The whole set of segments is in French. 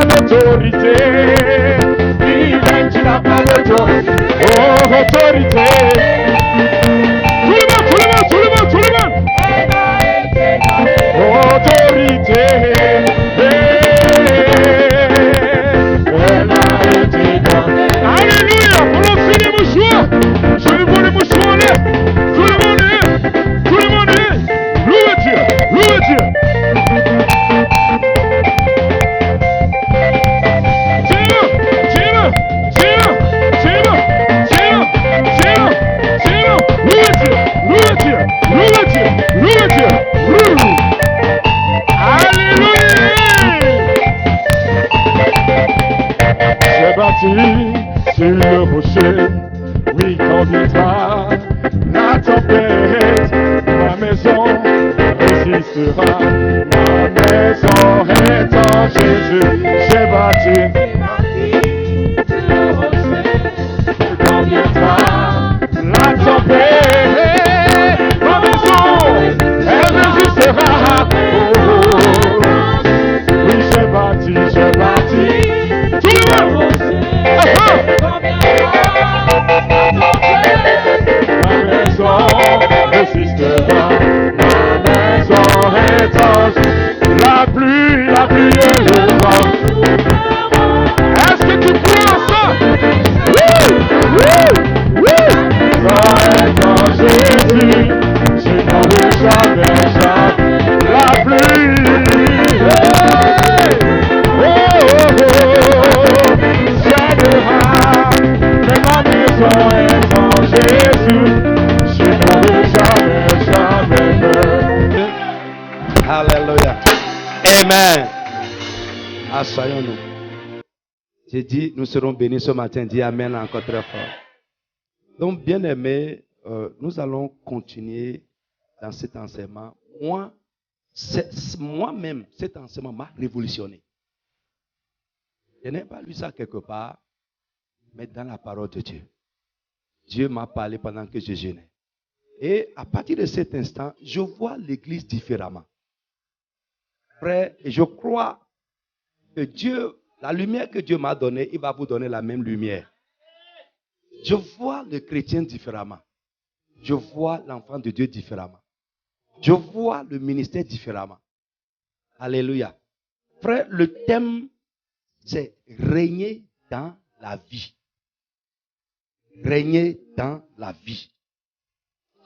pas d'autorité. Lui-même, tu n'as pas d'autorité. Oh, autorité. Tout le monde, tout le monde, tout le monde, tout le monde. Autorité. Elle a été donnée. Alléluia. Prononcez les mouchoirs. Je le vois les mouchoirs là. Tout le monde est. Tout le monde est. Louez Dieu. Louez Dieu. Sur le rocher, oui, quand viendra la tempête, ma maison résistera. Ma maison est en Jésus, j'ai bâti sur le rocher, quand viendra la tempête, ma maison, elle résistera. Oui, j'ai bâti, tout le monde. Ma maison résistera, ma maison est en la pluie et le vent. Est-ce que tu crois en ça? Oui. Est en Jésus, je n'en veux jamais la pluie. Est en Jésus, je n'aurai jamais peur. Alléluia. Amen. Asseyons-nous. J'ai dit, nous serons bénis ce matin. Dis Amen encore très fort. Donc, bien aimés, nous allons continuer dans cet enseignement. Moi-même, cet enseignement m'a révolutionné. Je n'ai pas lu ça quelque part, mais dans la parole de Dieu. Dieu m'a parlé pendant que je jeûnais. Et à partir de cet instant, je vois l'église différemment. Frère, et je crois que Dieu, la lumière que Dieu m'a donnée, il va vous donner la même lumière. Je vois le chrétien différemment. Je vois l'enfant de Dieu différemment. Je vois le ministère différemment. Alléluia. Frère, le thème, c'est régner dans la vie. Régner dans la vie.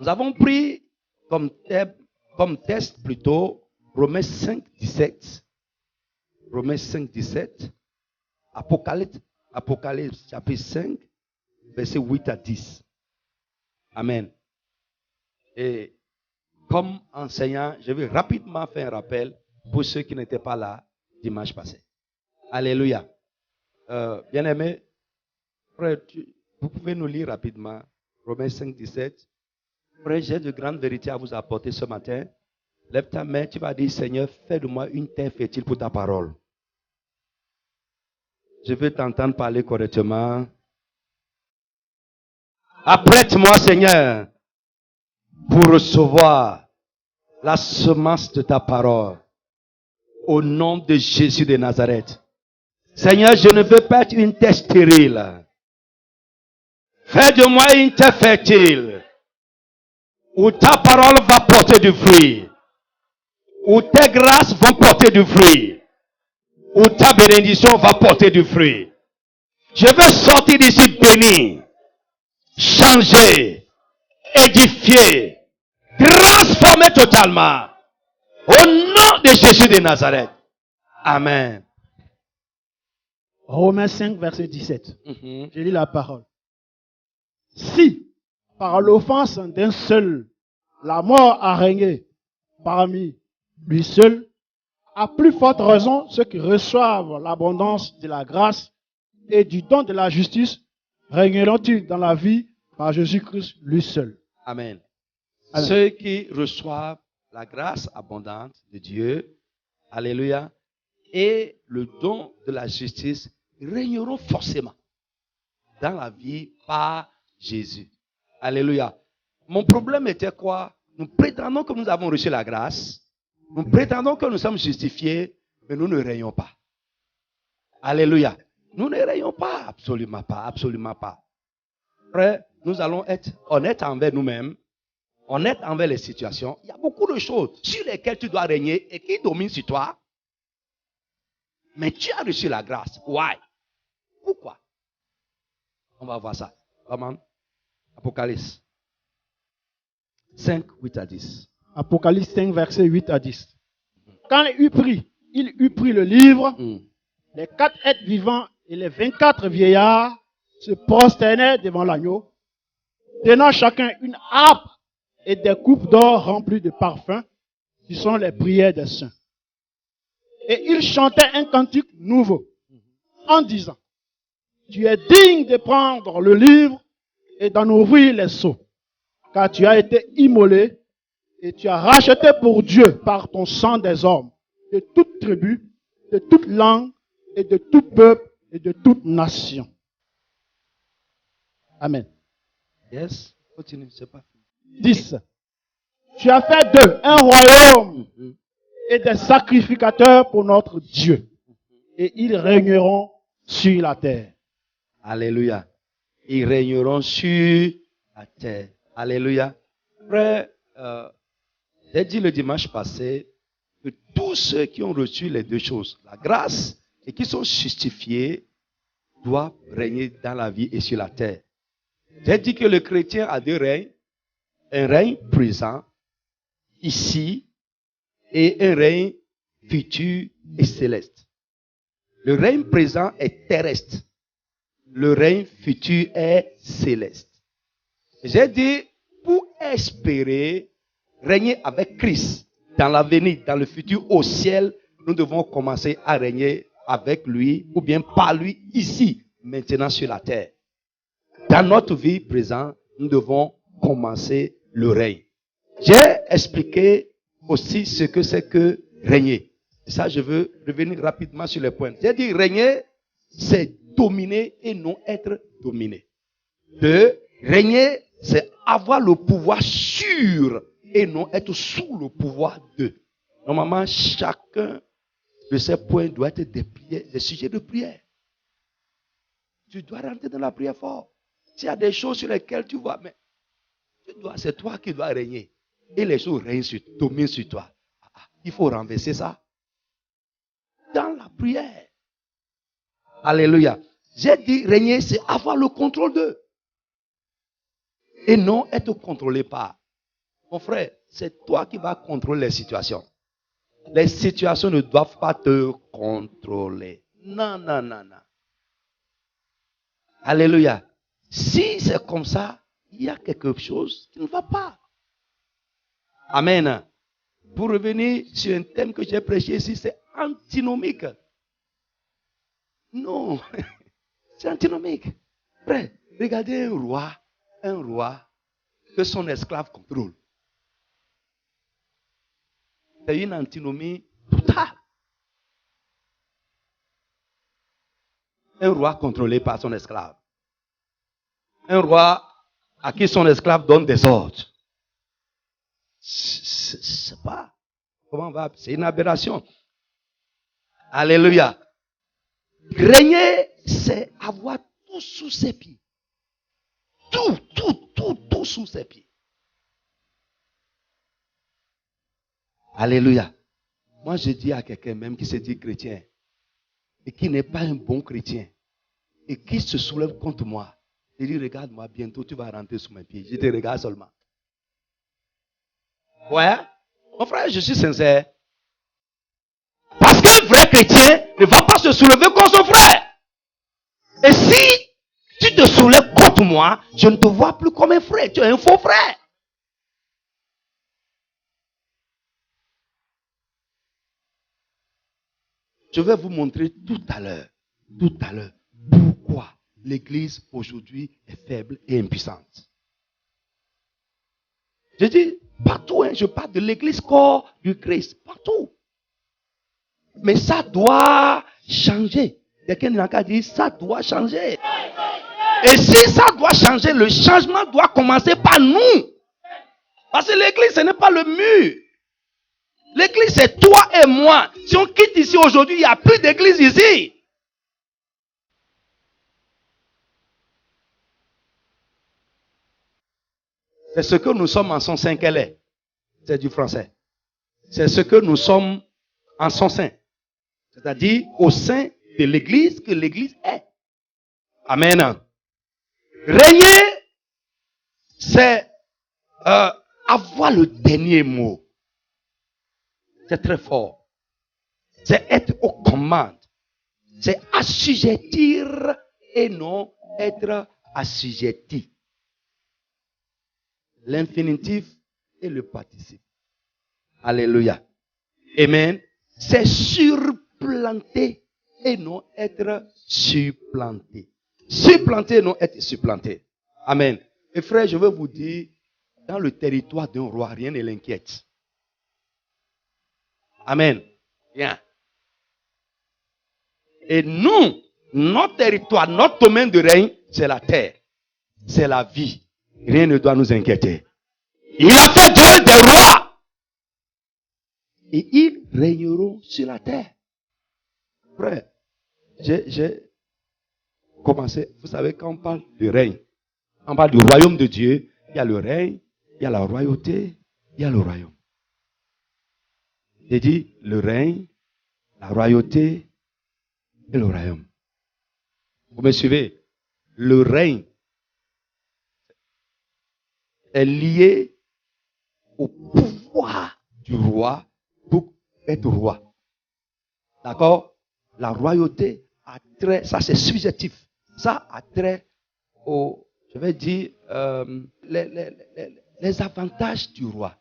Nous avons pris comme test plutôt Romains 5, 17. Romains 5, 17. Apocalypse chapitre 5, verset 8 à 10. Amen. Et comme enseignant, je vais rapidement faire un rappel pour ceux qui n'étaient pas là dimanche passé. Alléluia. Bien-aimé, frère, vous pouvez nous lire rapidement Romains 5, 17. Frère, j'ai de grandes vérités à vous apporter ce matin. Lève ta main, tu vas dire, Seigneur, fais de moi une terre fertile pour ta parole. Je veux t'entendre parler correctement. Apprête-moi, Seigneur, pour recevoir la semence de ta parole. Au nom de Jésus de Nazareth. Seigneur, je ne veux pas être une terre stérile. Fais de moi une terre fertile, où ta parole va porter du fruit, où tes grâces vont porter du fruit, où ta bénédiction va porter du fruit. Je veux sortir d'ici béni, changer, édifier, transformer totalement. Au nom de Jésus de Nazareth. Amen. Romains 5, verset 17. Je lis la parole. Si, par l'offense d'un seul, la mort a régné parmi lui seul, à plus forte raison, ceux qui reçoivent l'abondance de la grâce et du don de la justice régneront-ils dans la vie par Jésus-Christ lui seul. Amen. Amen. Ceux qui reçoivent la grâce abondante de Dieu, alléluia, et le don de la justice régneront forcément dans la vie par Jésus. Alléluia. Mon problème était quoi? Nous prétendons que nous avons reçu la grâce. Nous prétendons que nous sommes justifiés, mais nous ne régnons pas. Alléluia. Nous ne rayons pas, absolument pas, absolument pas. Frère, nous allons être honnêtes envers nous-mêmes, honnêtes envers les situations. Il y a beaucoup de choses sur lesquelles tu dois régner et qui dominent sur toi. Mais tu as reçu la grâce. Why? Pourquoi? On va voir ça. Amen. Apocalypse 5, 8 à 10. Apocalypse 5, verset 8 à 10. Quand il eut pris le livre, les 4 êtres vivants et les 24 vieillards se prosternaient devant l'agneau, tenant chacun une harpe et des coupes d'or remplies de parfums, qui sont les prières des saints. Et ils chantaient un cantique nouveau, en disant, tu es digne de prendre le livre et d'en ouvrir les sceaux, car tu as été immolé et tu as racheté pour Dieu par ton sang des hommes, de toute tribu, de toute langue et de tout peuple et de toute nation. Amen. Yes, continue, c'est pas fini. 10. Tu as fait d'eux un royaume et des sacrificateurs pour notre Dieu. Et ils régneront sur la terre. Alléluia. Ils régneront sur la terre. Alléluia. Frère, j'ai dit le dimanche passé que tous ceux qui ont reçu les deux choses, la grâce et qui sont justifiés, doivent régner dans la vie et sur la terre. J'ai dit que le chrétien a deux règnes. Un règne présent, ici, et un règne futur et céleste. Le règne présent est terrestre. Le règne futur est céleste. J'ai dit, pour espérer régner avec Christ dans l'avenir, dans le futur, au ciel, nous devons commencer à régner avec lui, ou bien par lui, ici, maintenant sur la terre. Dans notre vie présente, nous devons commencer le règne. J'ai expliqué aussi ce que c'est que régner. Et ça, je veux revenir rapidement sur les points. J'ai dit régner, c'est dominer et non être dominé. 2, régner, c'est avoir le pouvoir sur et non être sous le pouvoir de. Normalement, chacun de ces points doit être des sujets de prière. Tu dois rentrer dans la prière fort. S'il y a des choses sur lesquelles tu vois, mais c'est toi qui dois régner. Et les choses dominent sur toi. Il faut renverser ça dans la prière. Alléluia. J'ai dit régner, c'est avoir le contrôle d'eux. Et non être contrôlé par. Mon frère, c'est toi qui vas contrôler les situations. Les situations ne doivent pas te contrôler. Non, non, non, non. Alléluia. Si c'est comme ça, il y a quelque chose qui ne va pas. Amen. Pour revenir sur un thème que j'ai prêché ici, c'est antinomique. Non, c'est antinomique. Frère, regardez un roi que son esclave contrôle. C'est une antinomie totale. Un roi contrôlé par son esclave. Un roi à qui son esclave donne des ordres. C'est pas. Comment on va? C'est une aberration. Alléluia. Régner, c'est avoir tout sous ses pieds. Tout sous ses pieds. Alléluia. Moi, je dis à quelqu'un même qui se dit chrétien et qui n'est pas un bon chrétien et qui se soulève contre moi. Je dis, regarde-moi, bientôt tu vas rentrer sous mes pieds. Je te regarde seulement. Ouais, mon frère, je suis sincère. Parce qu'un vrai chrétien ne va pas se soulever contre son frère. Et si tu te soulèves contre moi, je ne te vois plus comme un frère. Tu es un faux frère. Je vais vous montrer tout à l'heure, pourquoi l'Église aujourd'hui est faible et impuissante. Je dis partout, je parle de l'Église corps du Christ, partout. Mais ça doit changer. Quelqu'un n'a qu'à dire, ça doit changer. Et si ça doit changer, le changement doit commencer par nous. Parce que l'Église, ce n'est pas le mur. L'église, c'est toi et moi. Si on quitte ici aujourd'hui, il n'y a plus d'église ici. C'est ce que nous sommes en son sein qu'elle est. C'est du français. C'est ce que nous sommes en son sein. C'est-à-dire au sein de l'église que l'église est. Amen. Régner, c'est avoir le dernier mot. C'est très fort. C'est être aux commandes. C'est assujettir et non être assujetti. L'infinitif et le participe. Alléluia. Amen. C'est surplanter et non être supplanté. Supplanter et non être supplanté. Amen. Et frère, je veux vous dire, dans le territoire d'un roi, rien ne l'inquiète. Amen. Bien. Et nous, notre territoire, notre domaine de règne, c'est la terre. C'est la vie. Rien ne doit nous inquiéter. Il a fait Dieu des rois. Et ils régneront sur la terre. Frère, j'ai commencé, vous savez, quand on parle de règne, on parle du royaume de Dieu, il y a le règne, il y a la royauté, il y a le royaume. J'ai dit le règne, la royauté et le royaume. Vous me suivez? Le règne est lié au pouvoir du roi pour être roi. D'accord? La royauté a trait, ça c'est subjectif, ça a trait au, je vais dire, les avantages du roi.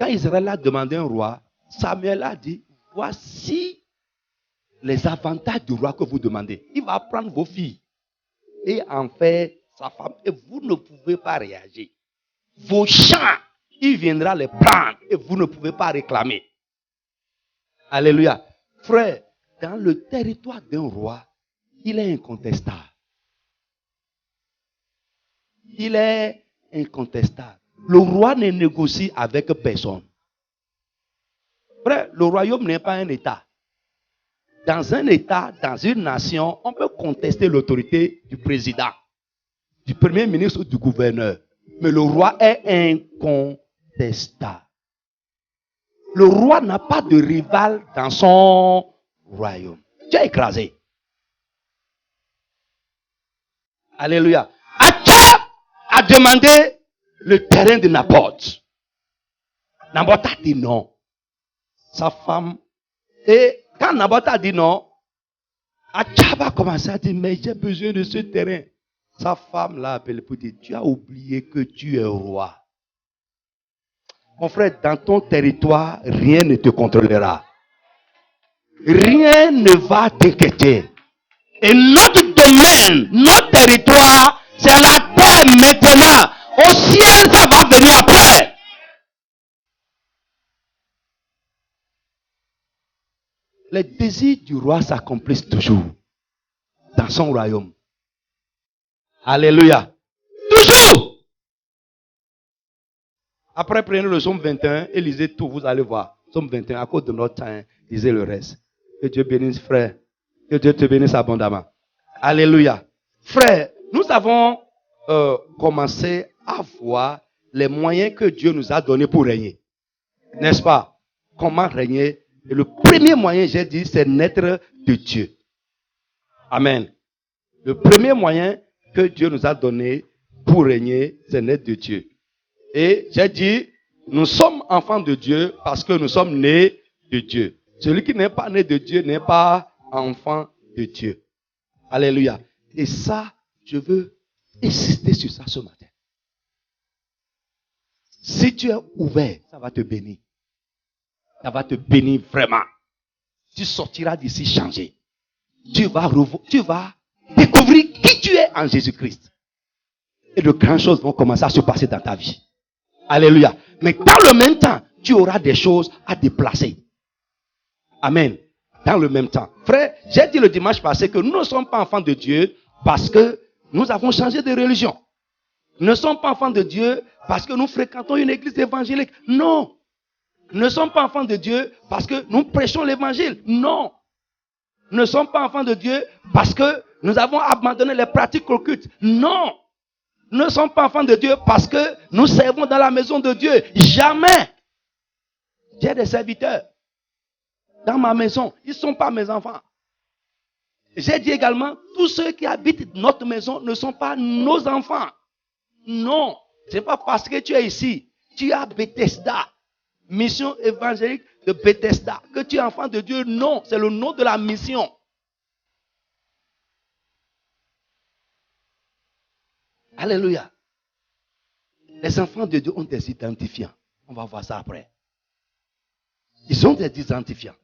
Quand Israël a demandé un roi, Samuel a dit, voici les avantages du roi que vous demandez. Il va prendre vos filles et en faire sa femme et vous ne pouvez pas réagir. Vos champs, il viendra les prendre et vous ne pouvez pas réclamer. Alléluia. Frère, dans le territoire d'un roi, il est incontestable. Il est incontestable. Le roi ne négocie avec personne. Frère, le royaume n'est pas un État. Dans un État, dans une nation, on peut contester l'autorité du président, du premier ministre ou du gouverneur. Mais le roi est incontestable. Le roi n'a pas de rival dans son royaume. Dieu est écrasé. Alléluia. Achab a demandé le terrain de Naboth. Naboth a dit non. Sa femme. Et quand Naboth a dit non, Achab a commencé à dire, mais j'ai besoin de ce terrain. Sa femme l'a appelé pour dire, tu as oublié que tu es roi. Mon frère, dans ton territoire, rien ne te contrôlera. Rien ne va t'inquiéter. Et notre domaine, notre territoire, c'est la terre maintenant. Au ciel, ça va venir après. Les désirs du roi s'accomplissent toujours dans son royaume. Alléluia. Toujours. Après, prenez le psaume 21 et lisez tout, vous allez voir. Psaume 21, à cause de notre temps, lisez le reste. Que Dieu bénisse, frère. Que Dieu te bénisse abondamment. Alléluia. Frère, nous avons commencé à voir les moyens que Dieu nous a donnés pour régner. N'est-ce pas? Comment régner? Et le premier moyen, j'ai dit, c'est naître de Dieu. Amen. Le premier moyen que Dieu nous a donné pour régner, c'est naître de Dieu. Et j'ai dit, nous sommes enfants de Dieu parce que nous sommes nés de Dieu. Celui qui n'est pas né de Dieu n'est pas enfant de Dieu. Alléluia. Et ça, je veux insister sur ça ce matin. Si tu es ouvert, ça va te bénir. Ça va te bénir vraiment. Tu sortiras d'ici changé. Tu vas découvrir qui tu es en Jésus-Christ. Et de grandes choses vont commencer à se passer dans ta vie. Alléluia. Mais dans le même temps, tu auras des choses à déplacer. Amen. Dans le même temps. Frère, j'ai dit le dimanche passé que nous ne sommes pas enfants de Dieu parce que nous avons changé de religion. Nous ne sommes pas enfants de Dieu parce que nous fréquentons une église évangélique. Non. Nous ne sommes pas enfants de Dieu parce que nous prêchons l'évangile. Non. Nous ne sommes pas enfants de Dieu parce que nous avons abandonné les pratiques occultes. Non. Nous ne sommes pas enfants de Dieu parce que nous servons dans la maison de Dieu. Jamais. J'ai des serviteurs dans ma maison. Ils ne sont pas mes enfants. J'ai dit également, tous ceux qui habitent notre maison ne sont pas nos enfants. Non. Ce n'est pas parce que tu es ici. Tu es à Bethesda. Mission évangélique de Bethesda. Que tu es enfant de Dieu. Non. C'est le nom de la mission. Alléluia. Les enfants de Dieu ont des identifiants. On va voir ça après. Ils ont des identifiants.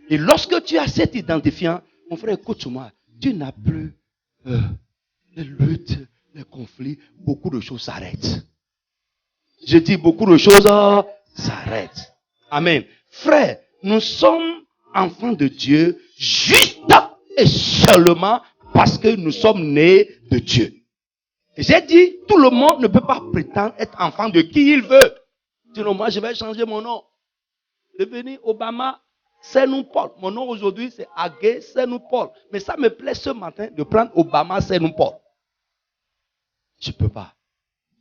Et lorsque tu as cet identifiant, mon frère, écoute-moi, tu n'as plus les luttes, les conflits, beaucoup de choses s'arrêtent. Je dis beaucoup de choses s'arrêtent. Amen. Frère, nous sommes enfants de Dieu juste et seulement parce que nous sommes nés de Dieu. J'ai dit, tout le monde ne peut pas prétendre être enfant de qui il veut. Sinon, moi, je vais changer mon nom. Devenir Obama, c'est nous Paul. Mon nom aujourd'hui, c'est Agé, c'est nous Paul. Mais ça me plaît ce matin de prendre Obama, c'est nous Paul. Je ne peux pas.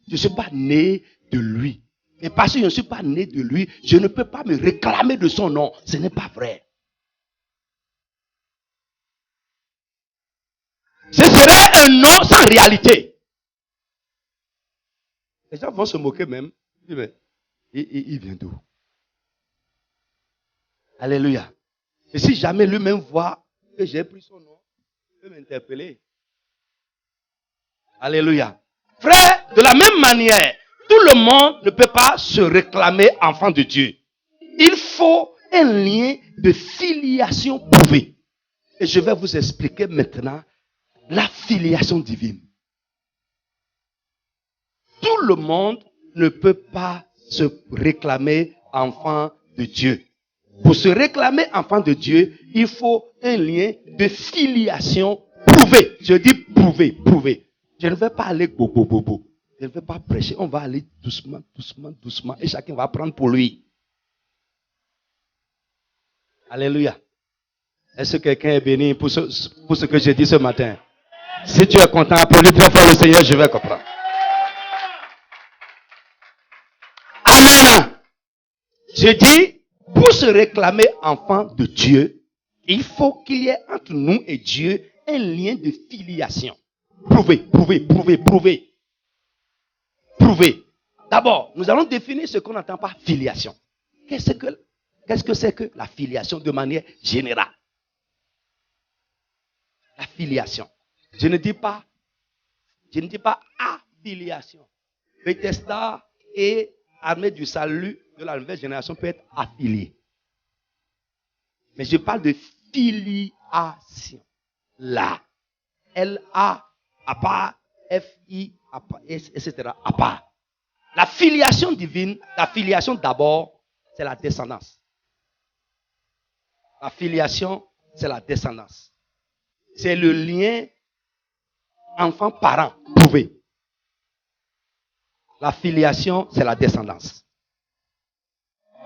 Je ne suis pas né de lui. Et parce que je ne suis pas né de lui, je ne peux pas me réclamer de son nom. Ce n'est pas vrai. Ce serait un nom sans réalité. Les gens vont se moquer même. Mais il vient d'où? Alléluia. Et si jamais lui-même voit que j'ai pris son nom, il peut m'interpeller. Alléluia. Frère, de la même manière, tout le monde ne peut pas se réclamer enfant de Dieu. Il faut un lien de filiation prouvé. Et je vais vous expliquer maintenant la filiation divine. Tout le monde ne peut pas se réclamer enfant de Dieu. Pour se réclamer enfant de Dieu, il faut un lien de filiation prouvé. Je dis prouvé, prouvé. Je ne vais pas aller bobo. Je ne vais pas prêcher. On va aller doucement, doucement, doucement. Et chacun va prendre pour lui. Alléluia. Est-ce que quelqu'un est béni pour ce que j'ai dit ce matin? Si tu es content, applaudis très fort le Seigneur, je vais comprendre. Amen. Je dis, pour se réclamer enfant de Dieu, il faut qu'il y ait entre nous et Dieu un lien de filiation. Prouvé. D'abord, nous allons définir ce qu'on entend par filiation. Qu'est-ce que c'est que la filiation de manière générale? La filiation. Je ne dis pas affiliation. Bethesda et Armée du Salut de la nouvelle génération peut être affilié. Mais je parle de filiation. Là. L-A, à part, F-I, à part, etc. à part. La filiation divine, la filiation d'abord, c'est la descendance. La filiation, c'est la descendance. C'est le lien enfant-parent prouvé. La filiation, c'est la descendance.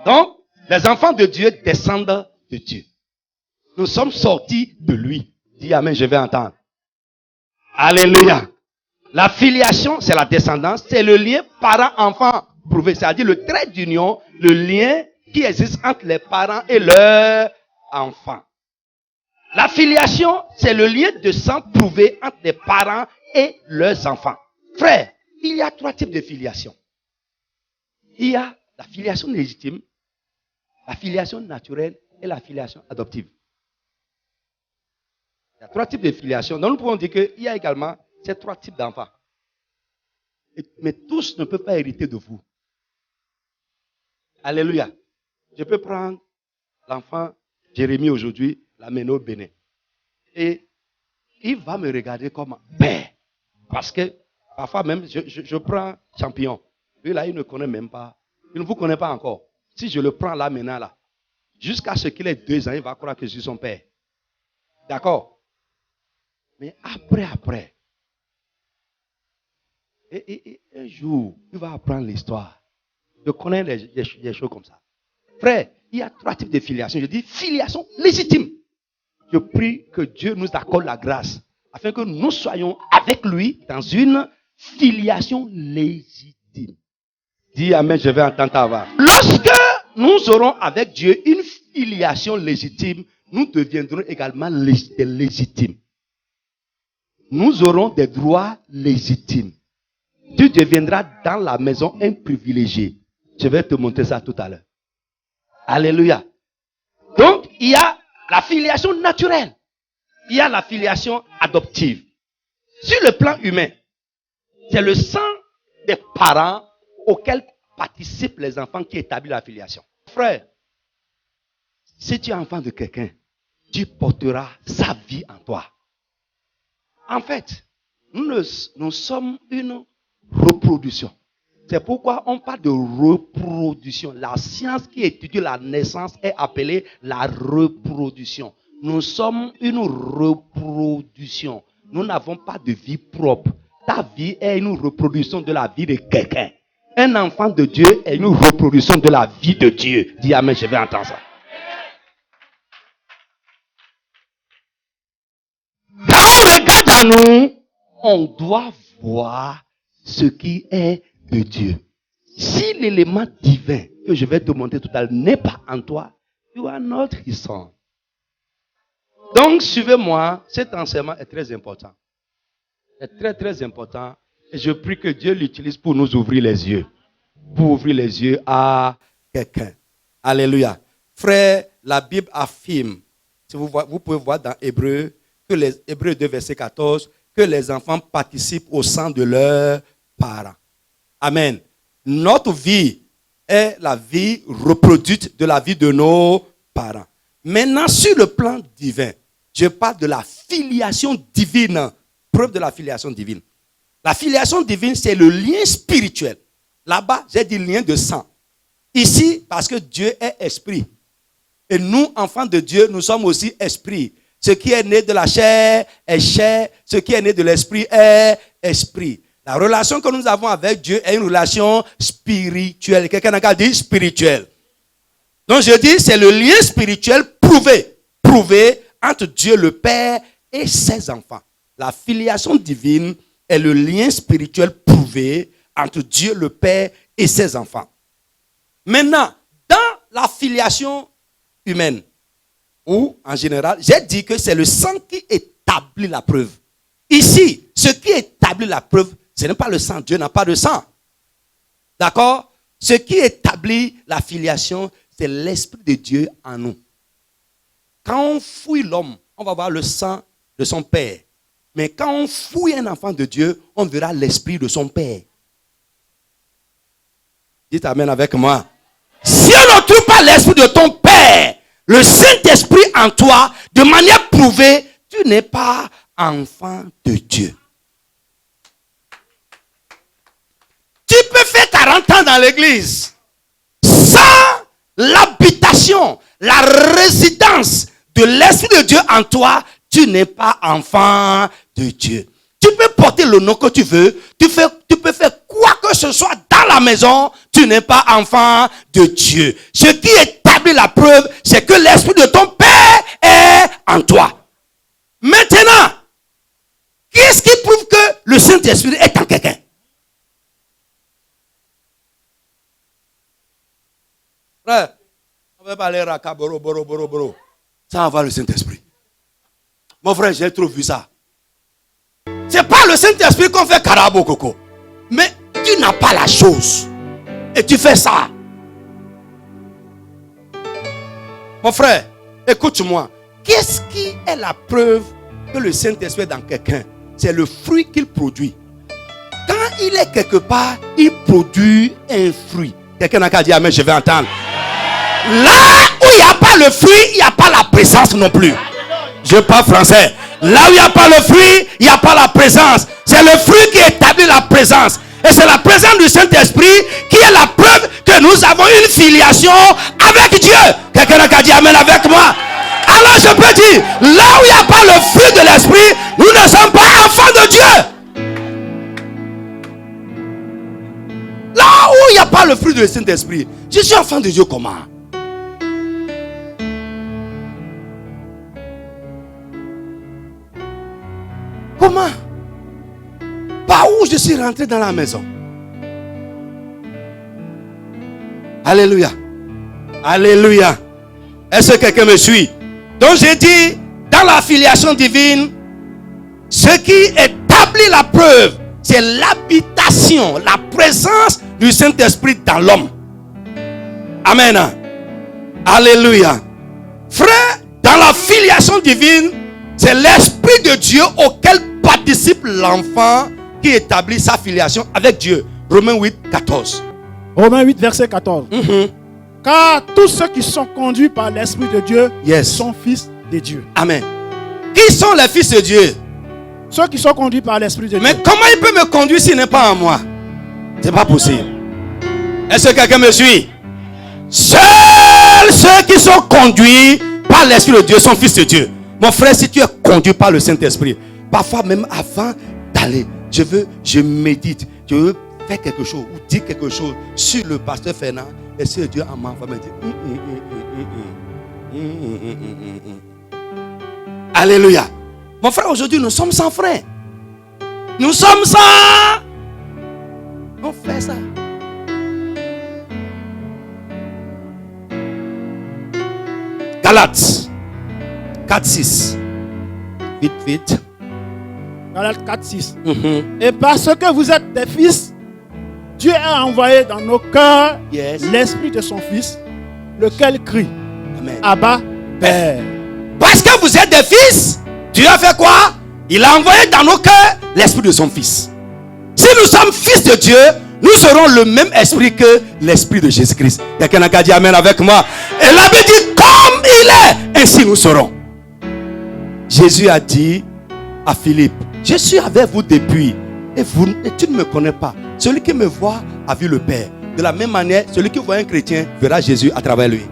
Donc, les enfants de Dieu descendent de Dieu. Nous sommes sortis de lui. Dis amen, je vais entendre. Alléluia. La filiation, c'est la descendance, c'est le lien parent-enfant prouvé. C'est-à-dire le trait d'union, le lien qui existe entre les parents et leurs enfants. La filiation, c'est le lien de sang prouvé entre les parents et leurs enfants. Frère, il y a 3 types de filiation. Il y a la filiation légitime, la filiation naturelle et la filiation adoptive. Il y a 3 types de filiation. Donc nous pouvons dire qu'il y a également ces 3 types d'enfants. Mais tous ne peuvent pas hériter de vous. Alléluia. Je peux prendre l'enfant Jérémie aujourd'hui, l'amener au Bénin. Et il va me regarder comme père. Parce que parfois même, je prends Champignon. Lui là, il ne connaît même pas. Il ne vous connaît pas encore. Si je le prends là maintenant, là, jusqu'à ce qu'il ait 2 ans, il va croire que je suis son père. D'accord? Mais après, et un jour, il va apprendre l'histoire. De connaître des choses comme ça. Frère, il y a 3 types de filiation. Je dis filiation légitime. Je prie que Dieu nous accorde la grâce afin que nous soyons avec lui dans une filiation légitime. Dis amen, je vais entendre ta voix. Lorsque nous aurons avec Dieu une filiation légitime, nous deviendrons également légitimes. Nous aurons des droits légitimes. Tu deviendras dans la maison un privilégié. Je vais te montrer ça tout à l'heure. Alléluia. Donc, il y a la filiation naturelle. Il y a la filiation adoptive. Sur le plan humain, c'est le sang des parents auquel participent les enfants qui établissent la filiation. Frère, si tu es enfant de quelqu'un, tu porteras sa vie en toi. En fait, nous sommes une reproduction. C'est pourquoi on parle de reproduction. La science qui étudie la naissance est appelée la reproduction. Nous sommes une reproduction. Nous n'avons pas de vie propre. Ta vie est une reproduction de la vie de quelqu'un. Un enfant de Dieu est une reproduction de la vie de Dieu. Dis amen, je vais entendre ça. Quand on regarde à nous, on doit voir ce qui est de Dieu. Si l'élément divin que je vais te montrer tout à l'heure n'est pas en toi, you are not his son. Donc, suivez-moi, cet enseignement est très important. C'est très, très important. Et je prie que Dieu l'utilise pour nous ouvrir les yeux. Pour ouvrir les yeux à quelqu'un. Alléluia. Frère, la Bible affirme, si vous pouvez voir dans Hébreux, que les Hébreux 2, verset 14, que les enfants participent au sang de leurs parents. Amen. Notre vie est la vie reproduite de la vie de nos parents. Maintenant, sur le plan divin, je parle de la filiation divine. Preuve de la filiation divine. La filiation divine, c'est le lien spirituel. Là-bas, j'ai dit lien de sang. Ici, parce que Dieu est esprit. Et nous, enfants de Dieu, nous sommes aussi esprit. Ce qui est né de la chair est chair. Ce qui est né de l'esprit est esprit. La relation que nous avons avec Dieu est une relation spirituelle. Quelqu'un n'a qu'à dire spirituelle. Donc je dis, c'est le lien spirituel prouvé entre Dieu le Père et ses enfants. La filiation divine est le lien spirituel prouvé entre Dieu le Père et ses enfants. Maintenant, dans la filiation humaine, ou en général, j'ai dit que c'est le sang qui établit la preuve. Ici, ce qui établit la preuve, ce n'est pas le sang. Dieu n'a pas de sang. D'accord? Ce qui établit la filiation, c'est l'Esprit de Dieu en nous. Quand on fouille l'homme, on va voir le sang de son père. Mais quand on fouille un enfant de Dieu, on verra l'Esprit de son père. Dites amen avec moi. Si on ne trouve pas l'Esprit de ton père, le Saint-Esprit en toi, de manière prouvée, tu n'es pas enfant de Dieu. Tu peux faire 40 ans dans l'église sans l'habitation, la résidence de l'Esprit de Dieu en toi, tu n'es pas enfant de Dieu. Tu peux porter le nom que tu veux, tu peux faire quoi que ce soit dans la maison, tu n'es pas enfant de Dieu. Ce qui établit la preuve, c'est que l'Esprit de ton Père est en toi. Maintenant, qu'est-ce qui prouve que le Saint-Esprit est en quelqu'un? Frère, on va parler à boro. Ça va le Saint-Esprit. Mon frère, j'ai trop vu ça. C'est pas le Saint-Esprit qu'on fait carabo coco. Mais tu n'as pas la chose. Et tu fais ça. Mon frère, écoute-moi. Qu'est-ce qui est la preuve que le Saint-Esprit est dans quelqu'un? C'est le fruit qu'il produit. Quand il est quelque part, il produit un fruit. Quelqu'un n'a qu'à dire amen, je vais entendre. Là où il n'y a pas le fruit, il n'y a pas la présence non plus. Je parle français. Là où il n'y a pas le fruit, il n'y a pas la présence. C'est le fruit qui établit la présence. Et c'est la présence du Saint-Esprit qui est la preuve que nous avons une filiation avec Dieu. Quelqu'un a qu'à dire amen avec moi. Alors je peux dire, là où il n'y a pas le fruit de l'Esprit, nous ne sommes pas enfants de Dieu. Là où il n'y a pas le fruit du Saint-Esprit, je suis enfant de Dieu comment? Comment? par où je suis rentré dans la maison. Alléluia. Alléluia. Est-ce que quelqu'un me suit? Donc j'ai dit, dans la filiation divine, ce qui établit la preuve, c'est l'habitation, la présence du Saint-Esprit dans l'homme. Amen. Alléluia. Frère, dans la filiation divine, c'est l'Esprit de Dieu auquel participe l'enfant qui établit sa filiation avec Dieu. Romains 8, 14. Romains 8, verset 14. Car tous ceux qui sont conduits par l'Esprit de Dieu sont fils de Dieu. Amen. Qui sont les fils de Dieu? Ceux qui sont conduits par l'Esprit de Dieu. Mais comment il peut me conduire s'il n'est pas en moi? C'est pas possible. Est-ce que quelqu'un me suit? Seuls ceux qui sont conduits par l'Esprit de Dieu sont fils de Dieu. Mon frère, si tu es conduit par le Saint-Esprit, parfois même avant d'aller, je médite, je veux faire quelque chose ou dire quelque chose sur le pasteur Fernand. Et si Dieu en m'envoie me dire Alléluia. Mon frère, aujourd'hui nous sommes sans frères. Nous sommes sans. On fait ça. Galates 4-6. Vite. Galates 4-6. Et parce que vous êtes des fils, Dieu a envoyé dans nos cœurs l'Esprit de son Fils, lequel crie. Amen. Abba, Père. Parce que vous êtes des fils, Dieu a fait quoi? Il a envoyé dans nos cœurs l'Esprit de son Fils. Si nous sommes fils de Dieu, nous serons le même esprit que l'Esprit de Jésus-Christ. Quelqu'un a qu'à dire Amen avec moi. Et la Bible dit comme il est, ainsi nous serons. Jésus a dit à Philippe, je suis avec vous depuis et tu ne me connais pas. Celui qui me voit a vu le Père. De la même manière, celui qui voit un chrétien verra Jésus à travers lui.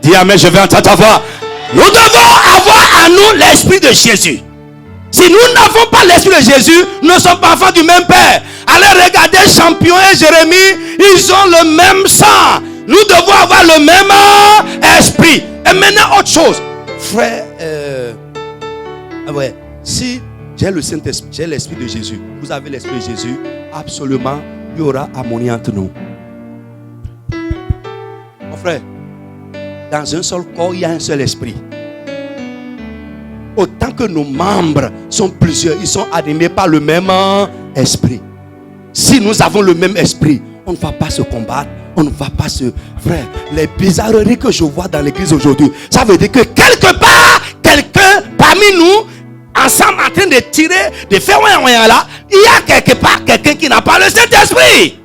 Dis Amen, je vais entendre ta voix. Nous devons avoir en nous l'Esprit de Jésus. Si nous n'avons pas l'Esprit de Jésus, nous ne sommes pas enfants du même Père. Allez regarder Champion et Jérémie, ils ont le même sang. Nous devons avoir le même esprit. Et maintenant, autre chose. Frère, si j'ai le Saint-Esprit, j'ai l'Esprit de Jésus, vous avez l'Esprit de Jésus, absolument, il y aura harmonie entre nous. Mon frère, dans un seul corps, il y a un seul esprit. Autant que nos membres sont plusieurs, ils sont animés par le même esprit. Si nous avons le même esprit, on ne va pas se combattre, on ne va pas se... Frère, les bizarreries que je vois dans l'église aujourd'hui, ça veut dire que quelque part, quelqu'un parmi nous, ensemble en train de tirer, de faire rien là, il y a quelque part quelqu'un qui n'a pas le Saint-Esprit.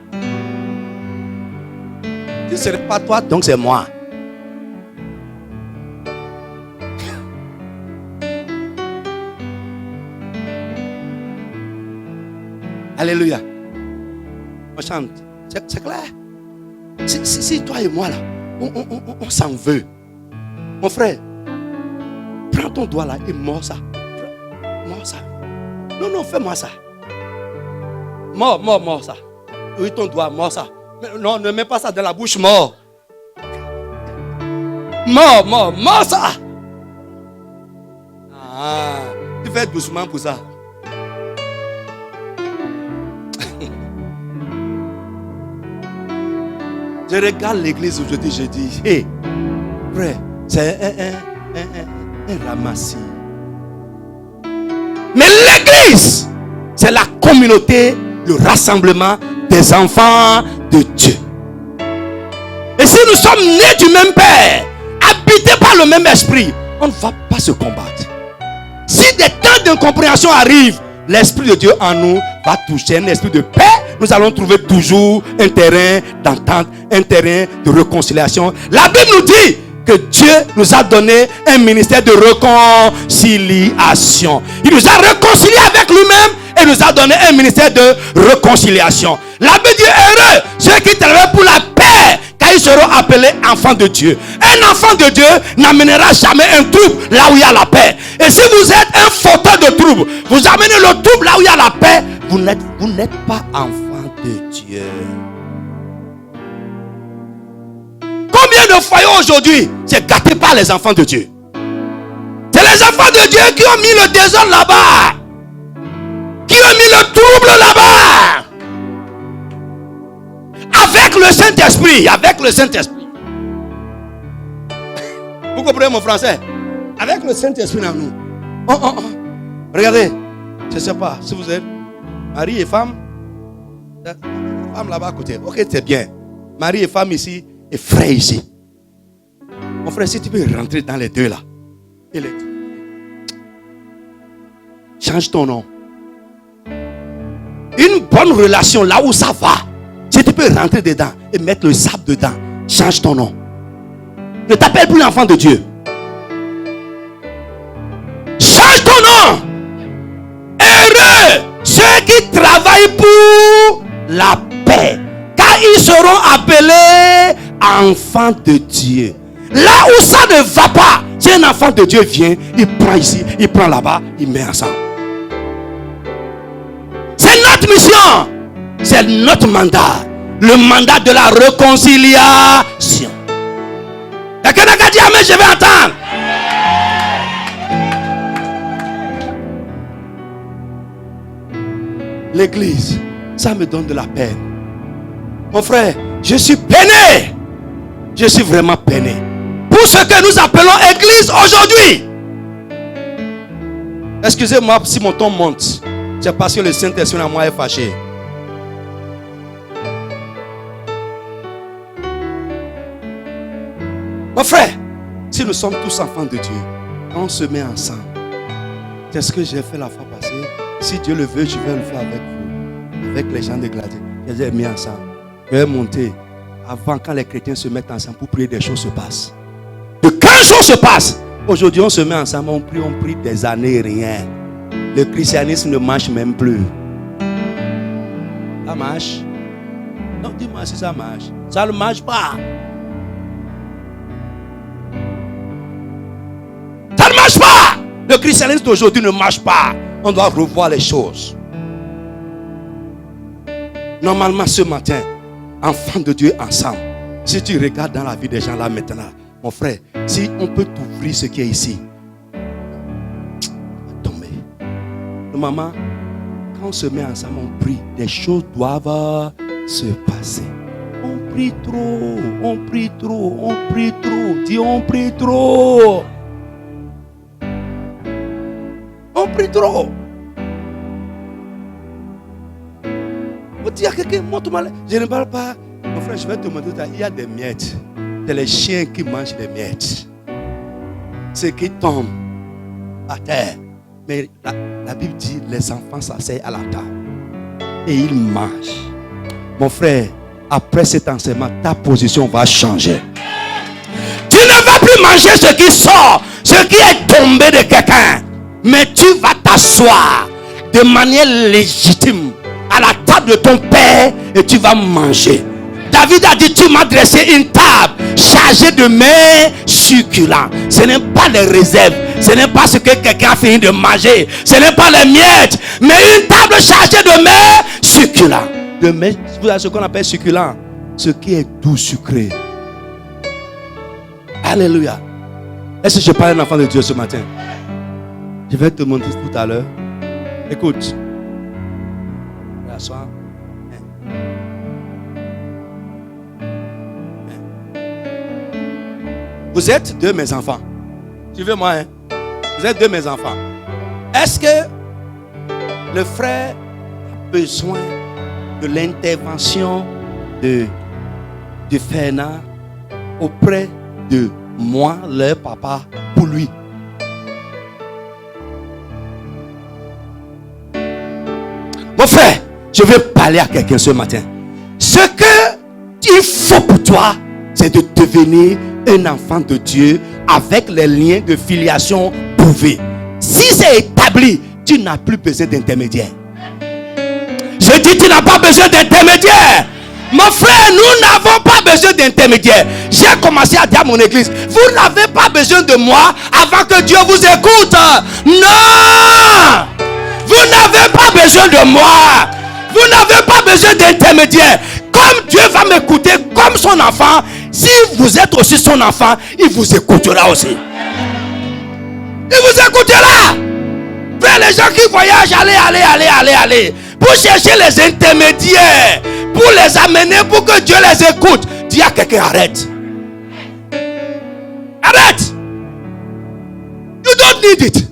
Ce n'est pas toi, donc c'est moi. Alléluia. On chante. C'est clair. Si toi et moi là, on s'en veut. Mon frère, prends ton doigt là et mords ça. Mords ça. Non, fais-moi ça. Mords ça. Oui, ton doigt, mords ça. Non, ne mets pas ça dans la bouche, mords. Mords ça. Ah, tu fais doucement pour ça. Je regarde l'église aujourd'hui, je dis, hé, frère, c'est un ramassis. Mais l'église, c'est la communauté, le rassemblement des enfants de Dieu. Et si nous sommes nés du même Père, habités par le même esprit, on ne va pas se combattre. Si des temps d'incompréhension arrivent, l'Esprit de Dieu en nous va toucher un esprit de paix. Nous allons trouver toujours un terrain d'entente, un terrain de réconciliation. La Bible nous dit que Dieu nous a donné un ministère de réconciliation. Il nous a réconciliés avec lui-même et nous a donné un ministère de réconciliation. La Bible dit heureux ceux qui travaillent pour la paix, car ils seront appelés enfants de Dieu. Un enfant de Dieu n'amènera jamais un trouble là où il y a la paix. Et si vous êtes un fauteur de trouble, vous amenez le trouble là où il y a la paix, vous n'êtes pas enfant de Dieu. Combien de foyers aujourd'hui c'est gâté par les enfants de Dieu? C'est les enfants de Dieu qui ont mis le désordre là-bas, qui ont semis le trouble là-bas. Avec le Saint-Esprit. Avec le Saint-Esprit. Vous comprenez mon français? Avec le Saint-Esprit en nous. Regardez. Je ne sais pas si vous êtes mari et femme. Femme là-bas à côté. Ok, c'est bien. Mari et femme ici. Et frère ici. Mon frère, si tu peux rentrer dans les deux là. Change ton nom. Une bonne relation là où ça va. Si tu peux rentrer dedans et mettre le sable dedans, change ton nom. Ne t'appelle plus l'enfant de Dieu. Change ton nom. Heureux ceux qui travaillent pour la paix, car ils seront appelés enfants de Dieu. Là où ça ne va pas, si un enfant de Dieu vient, il prend ici, il prend là-bas, il met ensemble. C'est notre mission. C'est notre mandat. Le mandat de la réconciliation. Quelqu'un a dit amen, je vais entendre. L'église, ça me donne de la peine. Mon frère, je suis peiné. Je suis vraiment peiné. Pour ce que nous appelons église aujourd'hui. Excusez-moi si mon ton monte. C'est parce que le Saint-Esprit en moi est fâché. Mon frère, si nous sommes tous enfants de Dieu, on se met ensemble. C'est ce que j'ai fait la fois passée. Si Dieu le veut, je vais le faire avec vous. Avec les gens de Gladieux. Je les ai mis ensemble. Je vais monter. Avant, quand les chrétiens se mettent ensemble pour prier, des choses se passent. De 15 jours se passent. Aujourd'hui, on se met ensemble, on prie des années, rien. Le christianisme ne marche même plus. Ça marche? Non, dis-moi si ça marche. Ça ne marche pas. Ça ne marche pas. Le christianisme d'aujourd'hui ne marche pas. On doit revoir les choses. Normalement, ce matin, enfants de Dieu ensemble, si tu regardes dans la vie des gens là maintenant, mon frère, si on peut t'ouvrir ce qui est ici, tomber. Maman, quand on se met ensemble, on prie. Des choses doivent se passer. On prie trop, on prie trop, on prie trop. Dis, on prie trop. On prie trop. Vous dites à quelqu'un, montre-moi. Je ne parle pas. Mon frère, je vais te montrer. Il y a des miettes. C'est les chiens qui mangent les miettes. Ceux qui tombent à terre. Mais la Bible dit, les enfants s'asseyent à la table. Et ils mangent. Mon frère, après cet enseignement, ta position va changer. Tu ne vas plus manger ce qui sort, ce qui est tombé de quelqu'un. Mais tu vas t'asseoir de manière légitime à la table de ton père et tu vas manger. David a dit, tu m'as dressé une table chargée de mets succulents. Ce n'est pas les réserves. Ce n'est pas ce que quelqu'un a fini de manger. Ce n'est pas les miettes. Mais une table chargée de mets succulents. De mets, vous avez ce qu'on appelle succulent. Ce qui est doux, sucré. Alléluia. Est-ce que je parle à un enfant de Dieu ce matin? Je vais te montrer tout à l'heure. Écoute. Assois. Vous êtes deux mes enfants. Suivez-moi. Hein? Vous êtes deux mes enfants. Est-ce que le frère a besoin de l'intervention de Fernand auprès de moi, leur papa, pour lui? Mon frère, je veux parler à quelqu'un ce matin. Ce qu'il faut pour toi, c'est de devenir un enfant de Dieu avec les liens de filiation prouvés. Si c'est établi, tu n'as plus besoin d'intermédiaire. Je dis, tu n'as pas besoin d'intermédiaire. Mon frère, nous n'avons pas besoin d'intermédiaire. J'ai commencé à dire à mon église, vous n'avez pas besoin de moi avant que Dieu vous écoute. Non! Vous n'avez pas besoin de moi. Vous n'avez pas besoin d'intermédiaire. Comme Dieu va m'écouter comme son enfant, si vous êtes aussi son enfant, il vous écoutera aussi. Il vous écoutera. Frère, les des gens qui voyagent, aller, pour chercher les intermédiaires, pour les amener, pour que Dieu les écoute. Dis à quelqu'un, arrête. Arrête. You don't need it.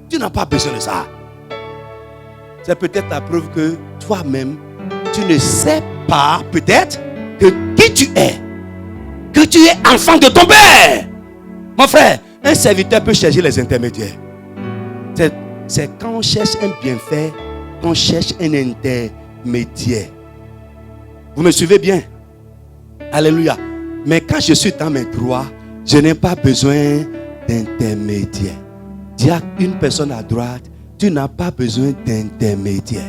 Tu n'as pas besoin de ça. C'est peut-être la preuve que toi-même, tu ne sais pas peut-être que qui tu es. Que tu es enfant de ton père. Mon frère, un serviteur peut chercher les intermédiaires. C'est quand on cherche un bienfait qu'on cherche un intermédiaire. Vous me suivez bien? Alléluia. Mais quand je suis dans mes droits, je n'ai pas besoin d'intermédiaire. Dis à une personne à droite, tu n'as pas besoin d'intermédiaire.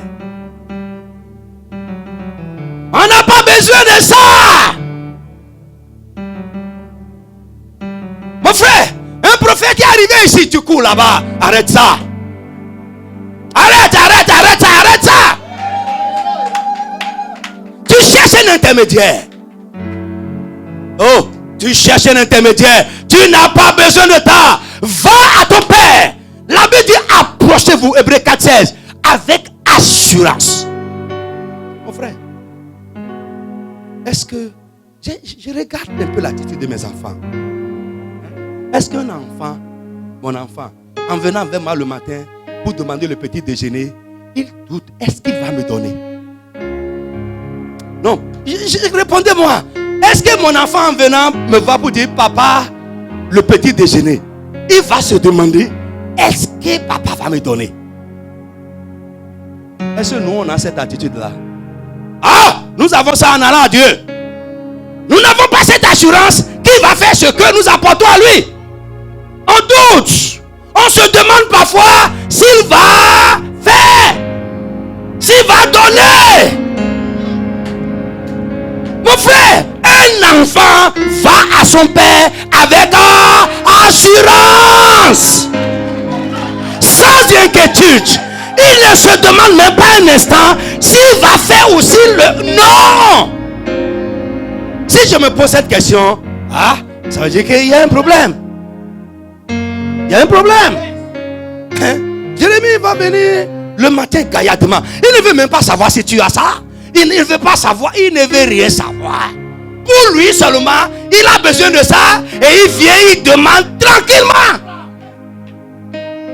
On n'a pas besoin de ça. Mon frère, un prophète qui est arrivé ici, tu cours là-bas. Arrête ça. Arrête ça. Tu cherches un intermédiaire. Oh, tu cherches un intermédiaire. Tu n'as pas besoin de ça. Va à ton père. La Bible dit approchez-vous, Hébreux 4:16, avec assurance. Mon frère, est-ce que je regarde un peu l'attitude de mes enfants? Est-ce qu'un enfant, mon enfant, en venant vers moi le matin pour demander le petit déjeuner, il doute, est-ce qu'il va me donner? Non, répondez-moi. Est-ce que mon enfant en venant me va pour dire papa, le petit déjeuner, il va se demander, est-ce que papa va me donner? Est-ce que nous on a cette attitude-là? Ah, nous avons ça en allant à Dieu. Nous n'avons pas cette assurance qu'il va faire ce que nous apportons à lui. On doute. On se demande parfois s'il va faire, s'il va donner. Mon frère, un enfant va à son père avec assurance, sans inquiétude. Il ne se demande même pas un instant s'il va faire ou s'il le... Non. Si je me pose cette question, ça veut dire qu'il y a un problème. Il y a un problème. Jérémie va venir le matin gaillardement. Il ne veut même pas savoir si tu as ça. Il ne veut pas savoir. Il ne veut rien savoir. Pour lui seulement, il a besoin de ça. Et il vient, il demande tranquillement.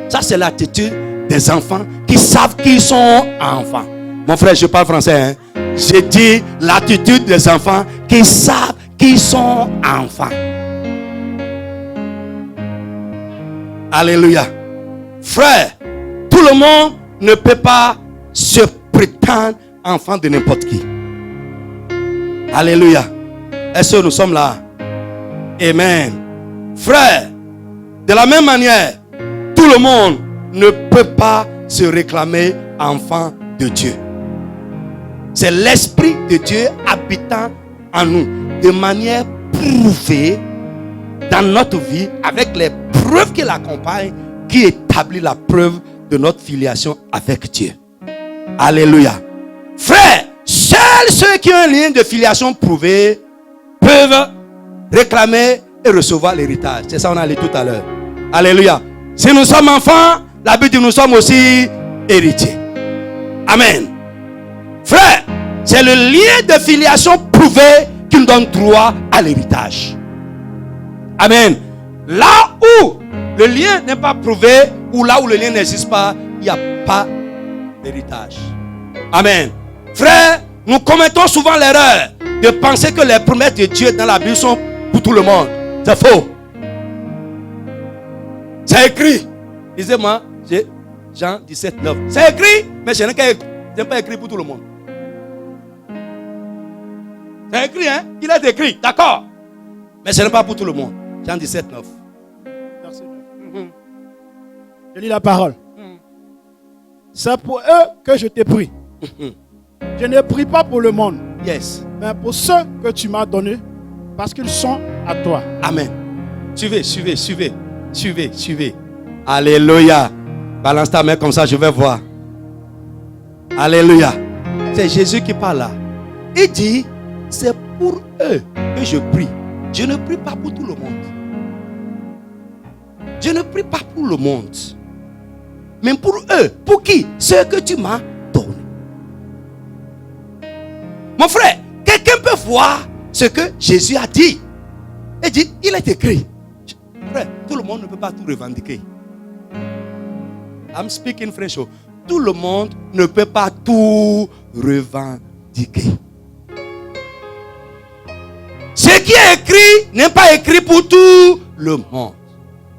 Ça, c'est l'attitude des enfants qui savent qu'ils sont enfants. Mon frère, je parle français. J'ai dit l'attitude des enfants qui savent qu'ils sont enfants. Alléluia. Frère, tout le monde ne peut pas se prétendre enfant de n'importe qui. Alléluia. Est-ce que nous sommes là? Amen. Frère, de la même manière, tout le monde ne peut pas se réclamer enfant de Dieu. C'est l'Esprit de Dieu habitant en nous de manière prouvée dans notre vie avec les preuves qui l'accompagnent, qui établit la preuve de notre filiation avec Dieu. Alléluia. Frère, seuls ceux qui ont un lien de filiation prouvé peuvent réclamer et recevoir l'héritage. C'est ça qu'on a lu tout à l'heure. Alléluia. Si nous sommes enfants, la Bible dit nous sommes aussi héritiers. Amen. Frère, c'est le lien de filiation prouvé qui nous donne droit à l'héritage. Amen. Là où le lien n'est pas prouvé, ou là où le lien n'existe pas, il n'y a pas d'héritage. Amen. Frère, nous commettons souvent l'erreur de penser que les promesses de Dieu dans la Bible sont pour tout le monde. C'est faux. C'est écrit. Lisez-moi, Jean 17, 9. C'est écrit, mais ce n'est pas écrit pour tout le monde. C'est écrit, hein? Il est écrit, d'accord. Mais ce n'est pas pour tout le monde. Jean 17, 9. Verset 9. Je lis la parole. C'est pour eux que je t'ai pris. Je ne prie pas pour le monde. Yes. Mais pour ceux que tu m'as donnés, parce qu'ils sont à toi. Amen. Suivez. Alléluia. Balance ta main comme ça, je vais voir. Alléluia. C'est Jésus qui parle là. Il dit, c'est pour eux que je prie. Je ne prie pas pour tout le monde. Je ne prie pas pour le monde. mais pour eux. Pour qui? Ce que tu m'as donné. Mon frère, quelqu'un peut voir ce que Jésus a dit. Il dit, il est écrit. Frère, tout le monde ne peut pas tout revendiquer. I'm speaking French. Tout le monde ne peut pas tout revendiquer. Ce qui est écrit n'est pas écrit pour tout le monde.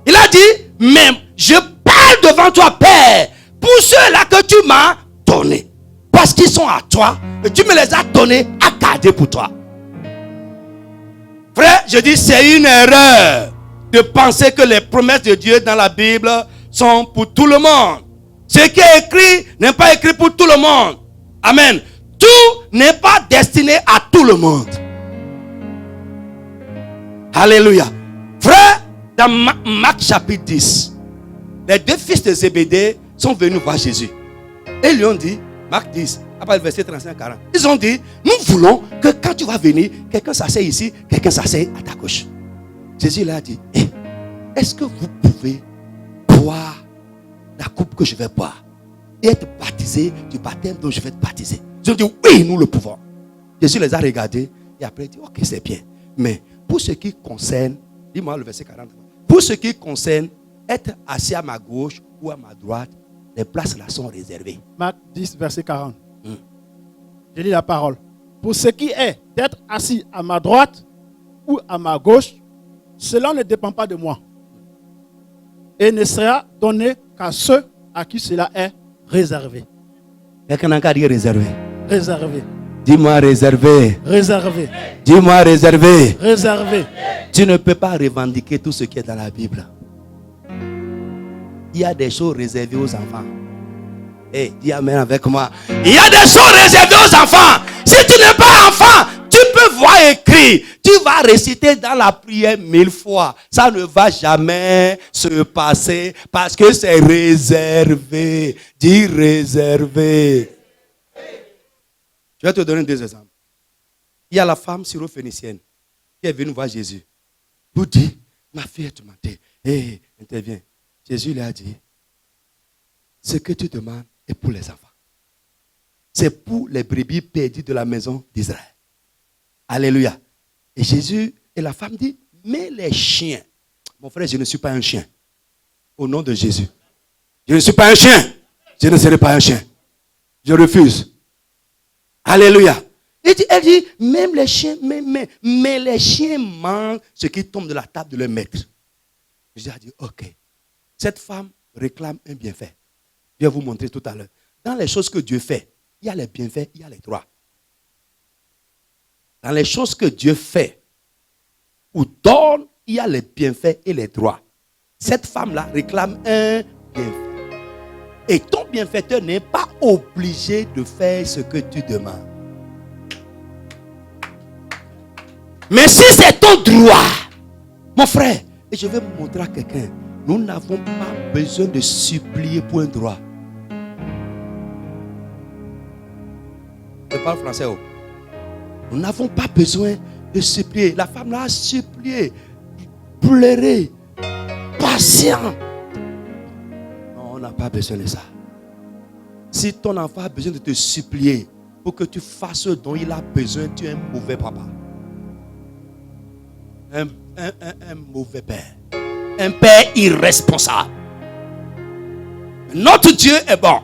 Il a dit, même je parle devant toi, Père, pour ceux-là que tu m'as donnés. Parce qu'ils sont à toi et tu me les as donnés à garder pour toi. Frère, je dis, c'est une erreur de penser que les promesses de Dieu dans la Bible sont pour tout le monde. Ce qui est écrit n'est pas écrit pour tout le monde. Amen. Tout n'est pas destiné à tout le monde. Alléluia. Frère, dans Marc chapitre 10, les deux fils de Zébédée sont venus voir Jésus. Et ils lui ont dit, Marc 10, après le verset 35-40, ils ont dit, nous voulons que quand tu vas venir, quelqu'un s'assied ici, quelqu'un s'assied à ta gauche. Jésus leur a dit, est-ce que vous pouvez boire la coupe que je vais boire et être baptisé du baptême dont je vais te baptiser? Ils ont dit, oui, nous le pouvons. Jésus les a regardés et après il dit, ok, c'est bien. Mais pour ce qui concerne, dis-moi le verset 40, pour ce qui concerne être assis à ma gauche ou à ma droite, les places là sont réservées. Marc 10, verset 40. Je lis la parole. Pour ce qui est d'être assis à ma droite ou à ma gauche, cela ne dépend pas de moi. Et ne sera donné qu'à ceux à qui cela est réservé. Quelqu'un n'a qu'à dire réservé. Réservé. Dis-moi réservé. Réservé. Dis-moi réservé. Réservé. Tu ne peux pas revendiquer tout ce qui est dans la Bible. Il y a des choses réservées aux enfants. Dis amen avec moi. Il y a des choses réservées aux enfants. Si tu n'es pas enfant, tu peux voir écrit. Tu vas réciter dans la prière 1000 fois. Ça ne va jamais se passer parce que c'est réservé. Dis réservé. Je vais te donner deux exemples. Il y a la femme syrophénicienne qui est venue voir Jésus pour dire, ma fille est tourmentée. Interviens. Jésus lui a dit, ce que tu demandes est pour les enfants. C'est pour les brebis perdues de la maison d'Israël. Alléluia. Et Jésus et la femme dit, mais les chiens. Mon frère, je ne suis pas un chien. Au nom de Jésus. Je ne suis pas un chien. Je ne serai pas un chien. Je refuse. Alléluia. Elle dit, même les chiens, mais les chiens mangent ce qui tombe de la table de leur maître. Jésus a dit, ok. Cette femme réclame un bienfait. Je vais vous montrer tout à l'heure. Dans les choses que Dieu fait, il y a les bienfaits, il y a les droits. Dans les choses que Dieu fait ou donne, il y a les bienfaits et les droits. Cette femme-là réclame un bienfait. Et ton bienfaiteur n'est pas obligé de faire ce que tu demandes. Mais si c'est ton droit, mon frère, et je vais vous montrer à quelqu'un, nous n'avons pas besoin de supplier pour un droit. Je parle français. Nous n'avons pas besoin de supplier. La femme là a supplié, pleuré, patient. Non, on n'a pas besoin de ça. Si ton enfant a besoin de te supplier pour que tu fasses ce dont il a besoin, tu es un mauvais papa. Un mauvais père. Un père irresponsable. Notre Dieu est bon.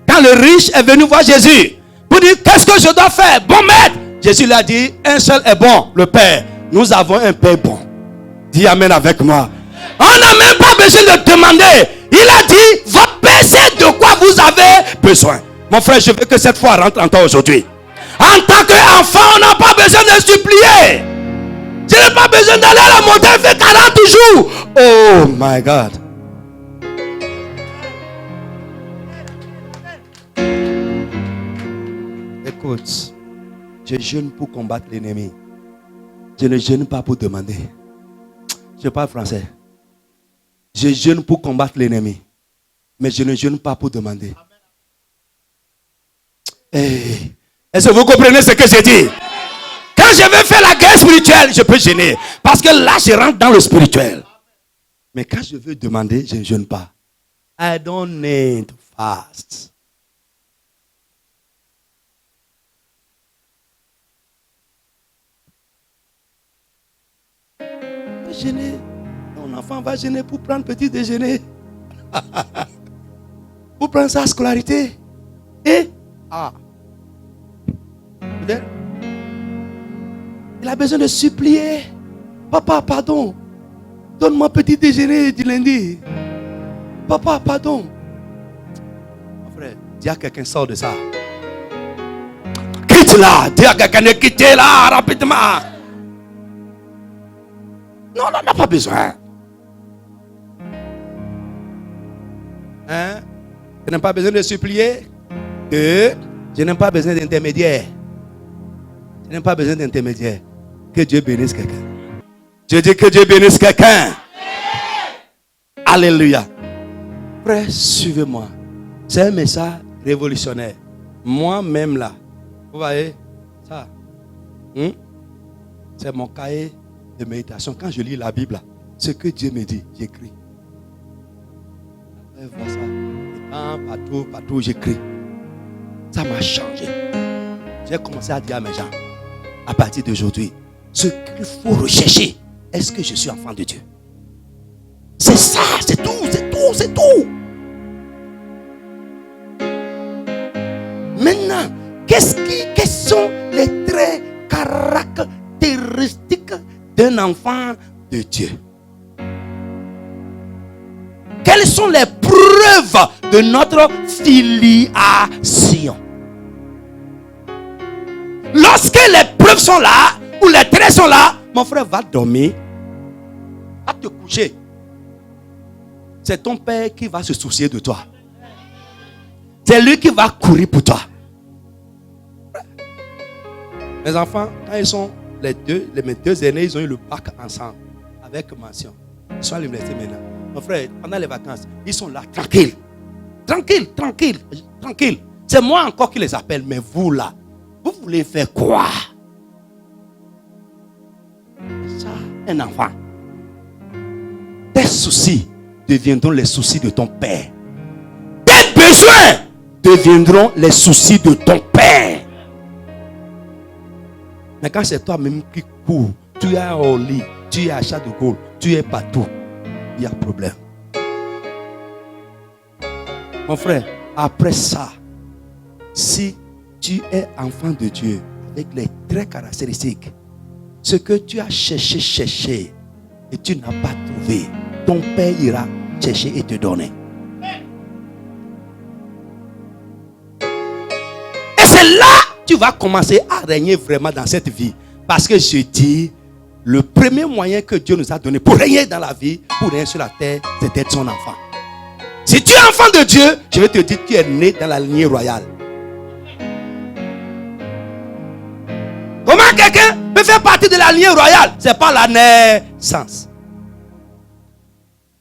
Quand le riche est venu voir Jésus pour dire, qu'est-ce que je dois faire? Bon maître. Jésus lui a dit, un seul est bon, le Père. Nous avons un Père bon. Dis amen avec moi. On n'a même pas besoin de demander. Il a dit, votre Père sait de quoi vous avez besoin. Mon frère, je veux que cette foi rentre en toi aujourd'hui. En tant qu'enfant, on n'a pas besoin de supplier. Je n'ai pas besoin d'aller à la montagne faire 40 jours. Oh my God. Écoute, je jeûne pour combattre l'ennemi. Je ne jeûne pas pour demander. Je parle français. Je jeûne pour combattre l'ennemi. Mais je ne jeûne pas pour demander. Est-ce que vous comprenez ce que j'ai dit? Quand je vais faire la guerre spirituelle, je peux jeûner. Parce que là, je rentre dans le spirituel. Mais quand je veux demander, je ne jeûne pas. I don't need to fast. Jeûner. Mon enfant va jeûner pour prendre petit déjeuner. Pour prendre sa scolarité. Et peut-être il a besoin de supplier. Papa, pardon. Donne-moi petit déjeuner du lundi. Papa, pardon. Mon frère, dis à quelqu'un, sort de ça. Quitte là. Dis à quelqu'un de quitter là rapidement. Non, on n'a pas besoin. Hein? Je n'ai pas besoin de supplier. Je n'ai pas besoin d'intermédiaire. Je n'ai pas besoin d'intermédiaire. Que Dieu bénisse quelqu'un. Je dis que Dieu bénisse quelqu'un. Alléluia. Frère, suivez-moi. C'est un message révolutionnaire. Moi-même là, vous voyez ça, c'est mon cahier de méditation. Quand je lis la Bible, là, ce que Dieu me dit, j'écris. Après, vois ça. Partout, j'écris. Ça m'a changé. J'ai commencé à dire à mes gens, à partir d'aujourd'hui, ce qu'il faut rechercher, est-ce que je suis enfant de Dieu? C'est ça, c'est tout, c'est tout, c'est tout. Maintenant, quels sont les traits caractéristiques d'un enfant de Dieu? Quelles sont les preuves de notre filiation? Lorsque les preuves sont là, ou les traits sont là, mon frère va dormir, va te coucher. C'est ton père qui va se soucier de toi. C'est lui qui va courir pour toi. Mes enfants, quand ils sont mes deux aînés, ils ont eu le bac ensemble, avec mention. Ils sont à l'université maintenant. Mon frère, pendant les vacances, ils sont là, tranquilles. Tranquille. C'est moi encore qui les appelle, mais vous là, vous voulez faire quoi? Ça, un enfant. Tes soucis deviendront les soucis de ton père. Tes besoins deviendront les soucis de ton père. Mais quand c'est toi-même qui cours, tu es au lit, tu es à Charles de Gaulle, tu es partout, il y a problème. Mon frère, après ça, si tu es enfant de Dieu, avec les traits caractéristiques, ce que tu as cherché, et tu n'as pas trouvé, ton père ira chercher et te donner. Et c'est là que tu vas commencer à régner vraiment dans cette vie. Parce que je dis, le premier moyen que Dieu nous a donné pour régner dans la vie, pour régner sur la terre, c'est d'être son enfant. Si tu es enfant de Dieu, je vais te dire que tu es né dans la lignée royale. Comment quelqu'un peut faire partie de la lignée royale? Ce n'est pas la naissance.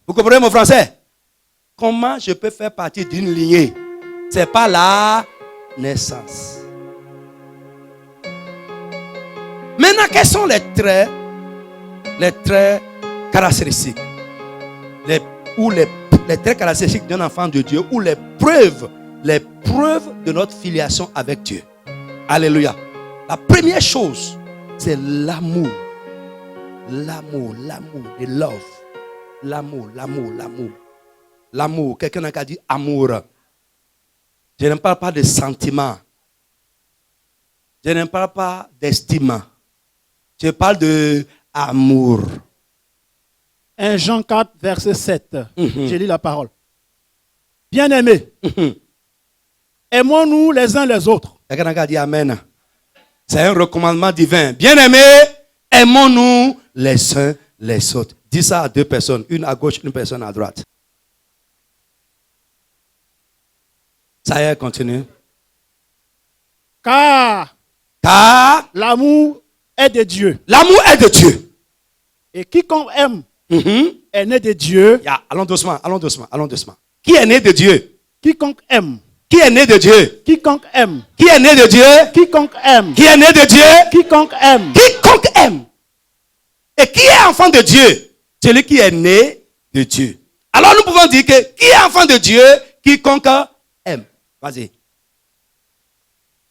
Vous comprenez mon français? Comment je peux faire partie d'une lignée? Ce n'est pas la naissance. Maintenant, quels sont les traits caractéristiques? Les traits caractéristiques d'un enfant de Dieu, ou les preuves de notre filiation avec Dieu. Alléluia. La première chose, c'est l'amour. L'amour, the love. L'amour. Quelqu'un a dit amour. Je ne parle pas de sentiments. Je ne parle pas d'estime. Je parle de amour. 1 Jean 4, verset 7. Je lis la parole. Bien-aimés, aimons-nous les uns les autres. Quelqu'un a dit amen. C'est un recommandement divin. Bien-aimés, aimons-nous les uns les autres. Dis ça à deux personnes, une à gauche, une personne à droite. Ça y est, continue. Car l'amour est de Dieu. L'amour est de Dieu. Et quiconque aime est né de Dieu. Allons doucement. Qui est né de Dieu? Quiconque aime. Qui est né de Dieu? Quiconque aime. Qui est né de Dieu? Quiconque aime. Qui est né de Dieu? Quiconque aime. Quiconque aime. Et qui est enfant de Dieu? Celui qui est né de Dieu. Alors nous pouvons dire que qui est enfant de Dieu? Quiconque aime. Vas-y.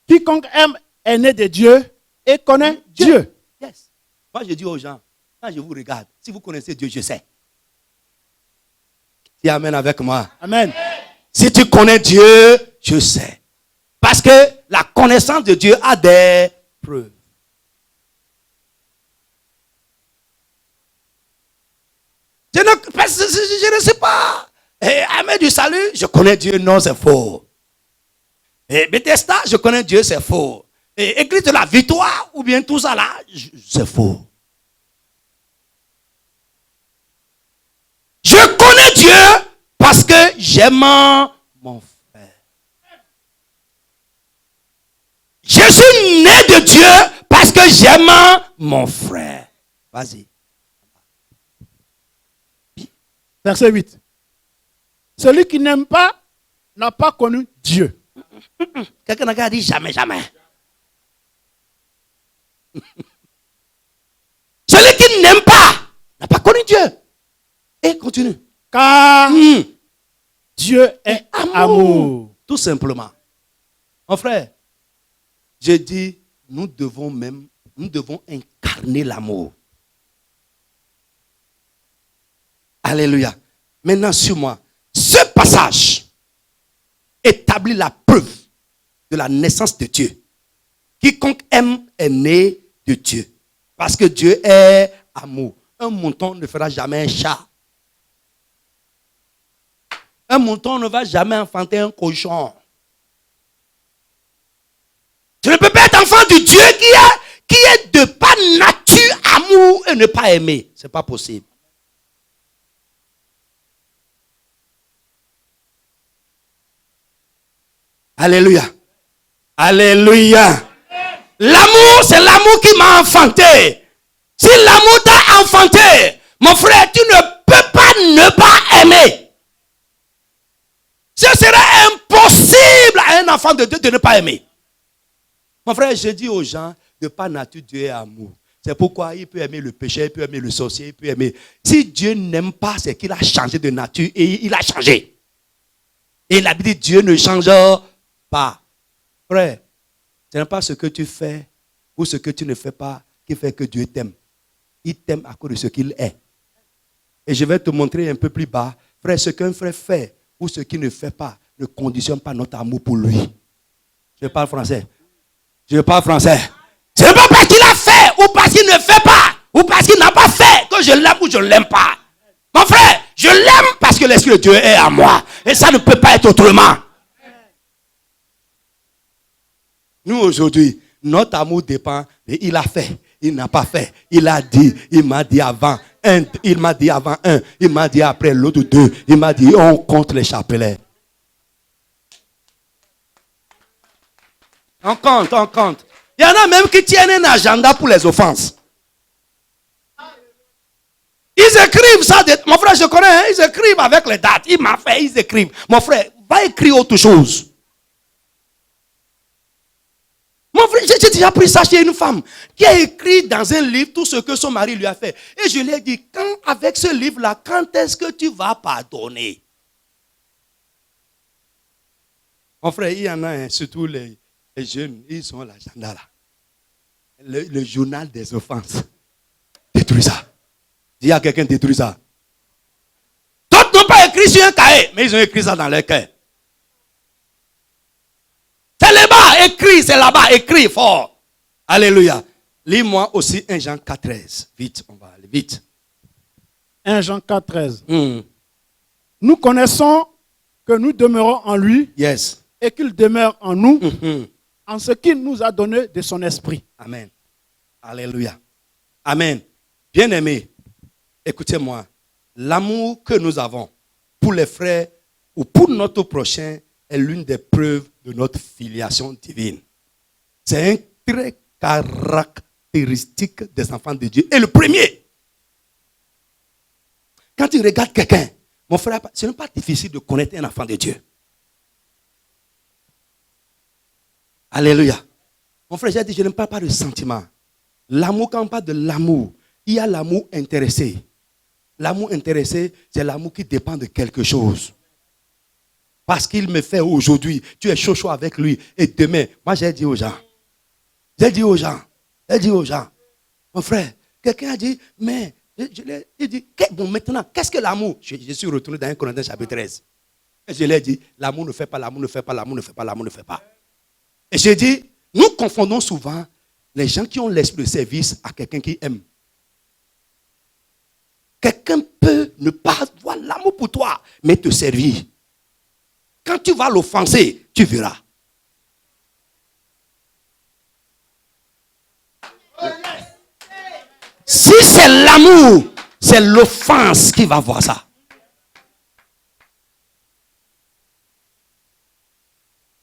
Quiconque aime est né de Dieu et connaît Dieu. Yes. Moi, je dis aux gens, quand je vous regarde, si vous connaissez Dieu, je sais. Dis amen avec moi. Amen. Si tu connais Dieu, je sais. Parce que la connaissance de Dieu a des preuves. Je ne sais pas. Amen du salut, je connais Dieu, non, c'est faux. Et Bethesda, je connais Dieu, c'est faux. Et Église de la victoire, ou bien tout ça là, c'est faux. Je connais Dieu parce que j'aime mon frère. Je suis né de Dieu parce que j'aime mon frère. Vas-y. Verset 8. Celui qui n'aime pas n'a pas connu Dieu. Quelqu'un n'a dit jamais, jamais. Celui qui n'aime pas n'a pas connu Dieu. Et continue. Car Dieu est amour. Tout simplement. Mon frère, je dis, nous devons incarner l'amour. Alléluia. Maintenant, sur moi, ce passage établit la preuve de la naissance de Dieu. Quiconque aime est né de Dieu. Parce que Dieu est amour. Un mouton ne fera jamais un chat. Un mouton ne va jamais enfanter un cochon. Tu ne peux pas être enfant de Dieu qui est de par nature amour et ne pas aimer. Ce n'est pas possible. Alléluia. Alléluia. L'amour, c'est l'amour qui m'a enfanté. Si l'amour t'a enfanté, mon frère, tu ne peux pas ne pas aimer. Ce serait impossible à un enfant de Dieu de ne pas aimer. Mon frère, je dis aux gens, de par nature, Dieu est amour. C'est pourquoi il peut aimer le péché, il peut aimer le sorcier, il peut aimer. Si Dieu n'aime pas, c'est qu'il a changé de nature et il a changé. Et la Bible dit, Dieu ne change pas. Frère, ce n'est pas ce que tu fais ou ce que tu ne fais pas qui fait que Dieu t'aime. Il t'aime à cause de ce qu'il est. Et je vais te montrer un peu plus bas. Frère, ce qu'un frère fait ou ce qu'il ne fait pas ne conditionne pas notre amour pour lui. Je parle français. Je parle français. Ce n'est pas parce qu'il a fait ou parce qu'il ne fait pas ou parce qu'il n'a pas fait que je l'aime ou je ne l'aime pas. Mon frère, je l'aime parce que l'Esprit de Dieu est à moi. Et ça ne peut pas être autrement. Nous aujourd'hui, notre amour dépend de il a fait, il n'a pas fait, il a dit, il m'a dit avant un, il m'a dit avant un, il m'a dit après l'autre deux, il m'a dit on compte les chapelets. On compte, on compte. Il y en a même qui tiennent un agenda pour les offenses. Ils écrivent ça, mon frère je connais, hein, ils écrivent avec les dates, il m'a fait, ils écrivent. Mon frère, va écrire autre chose. Mon frère, j'ai déjà pris ça chez une femme qui a écrit dans un livre tout ce que son mari lui a fait. Et je lui ai dit, avec ce livre-là, quand est-ce que tu vas pardonner? Mon frère, il y en a, hein, surtout les jeunes, ils ont l'agenda là. Le journal des offenses. Détruis ça. Dis à quelqu'un, détruis ça. D'autres n'ont pas écrit sur un cahier, mais ils ont écrit ça dans leur cœur. C'est là-bas, écrit, c'est là-bas, écrit fort. Alléluia. Lis-moi aussi 1 Jean 4,13. Vite, on va aller vite. 1 Jean 4,13. Nous connaissons que nous demeurons en lui. Yes. Et qu'il demeure en nous, en ce qu'il nous a donné de son esprit. Amen. Alléluia. Amen. Bien-aimés, écoutez-moi. L'amour que nous avons pour les frères ou pour notre prochain est l'une des preuves de notre filiation divine. C'est un trait caractéristique des enfants de Dieu. Et le premier, quand tu regardes quelqu'un, mon frère, ce n'est pas difficile de connaître un enfant de Dieu. Alléluia. Mon frère, j'ai dit, je ne parle pas de sentiment. L'amour, quand on parle de l'amour, il y a l'amour intéressé. L'amour intéressé, c'est l'amour qui dépend de quelque chose. Parce qu'il me fait aujourd'hui, tu es chaud avec lui. Et demain, moi j'ai dit aux gens, mon frère, quelqu'un a dit, mais, il dit, bon maintenant, qu'est-ce que l'amour? Je suis retourné dans 1 Corinthiens chapitre 13. Et je lui ai dit, l'amour ne fait pas, l'amour ne fait pas, l'amour ne fait pas, l'amour ne fait pas. Et j'ai dit, nous confondons souvent les gens qui ont l'esprit de service à quelqu'un qui aime. Quelqu'un peut ne pas avoir l'amour pour toi, mais te servir. Quand tu vas l'offenser, tu verras. Si c'est l'amour, c'est l'offense qui va voir ça.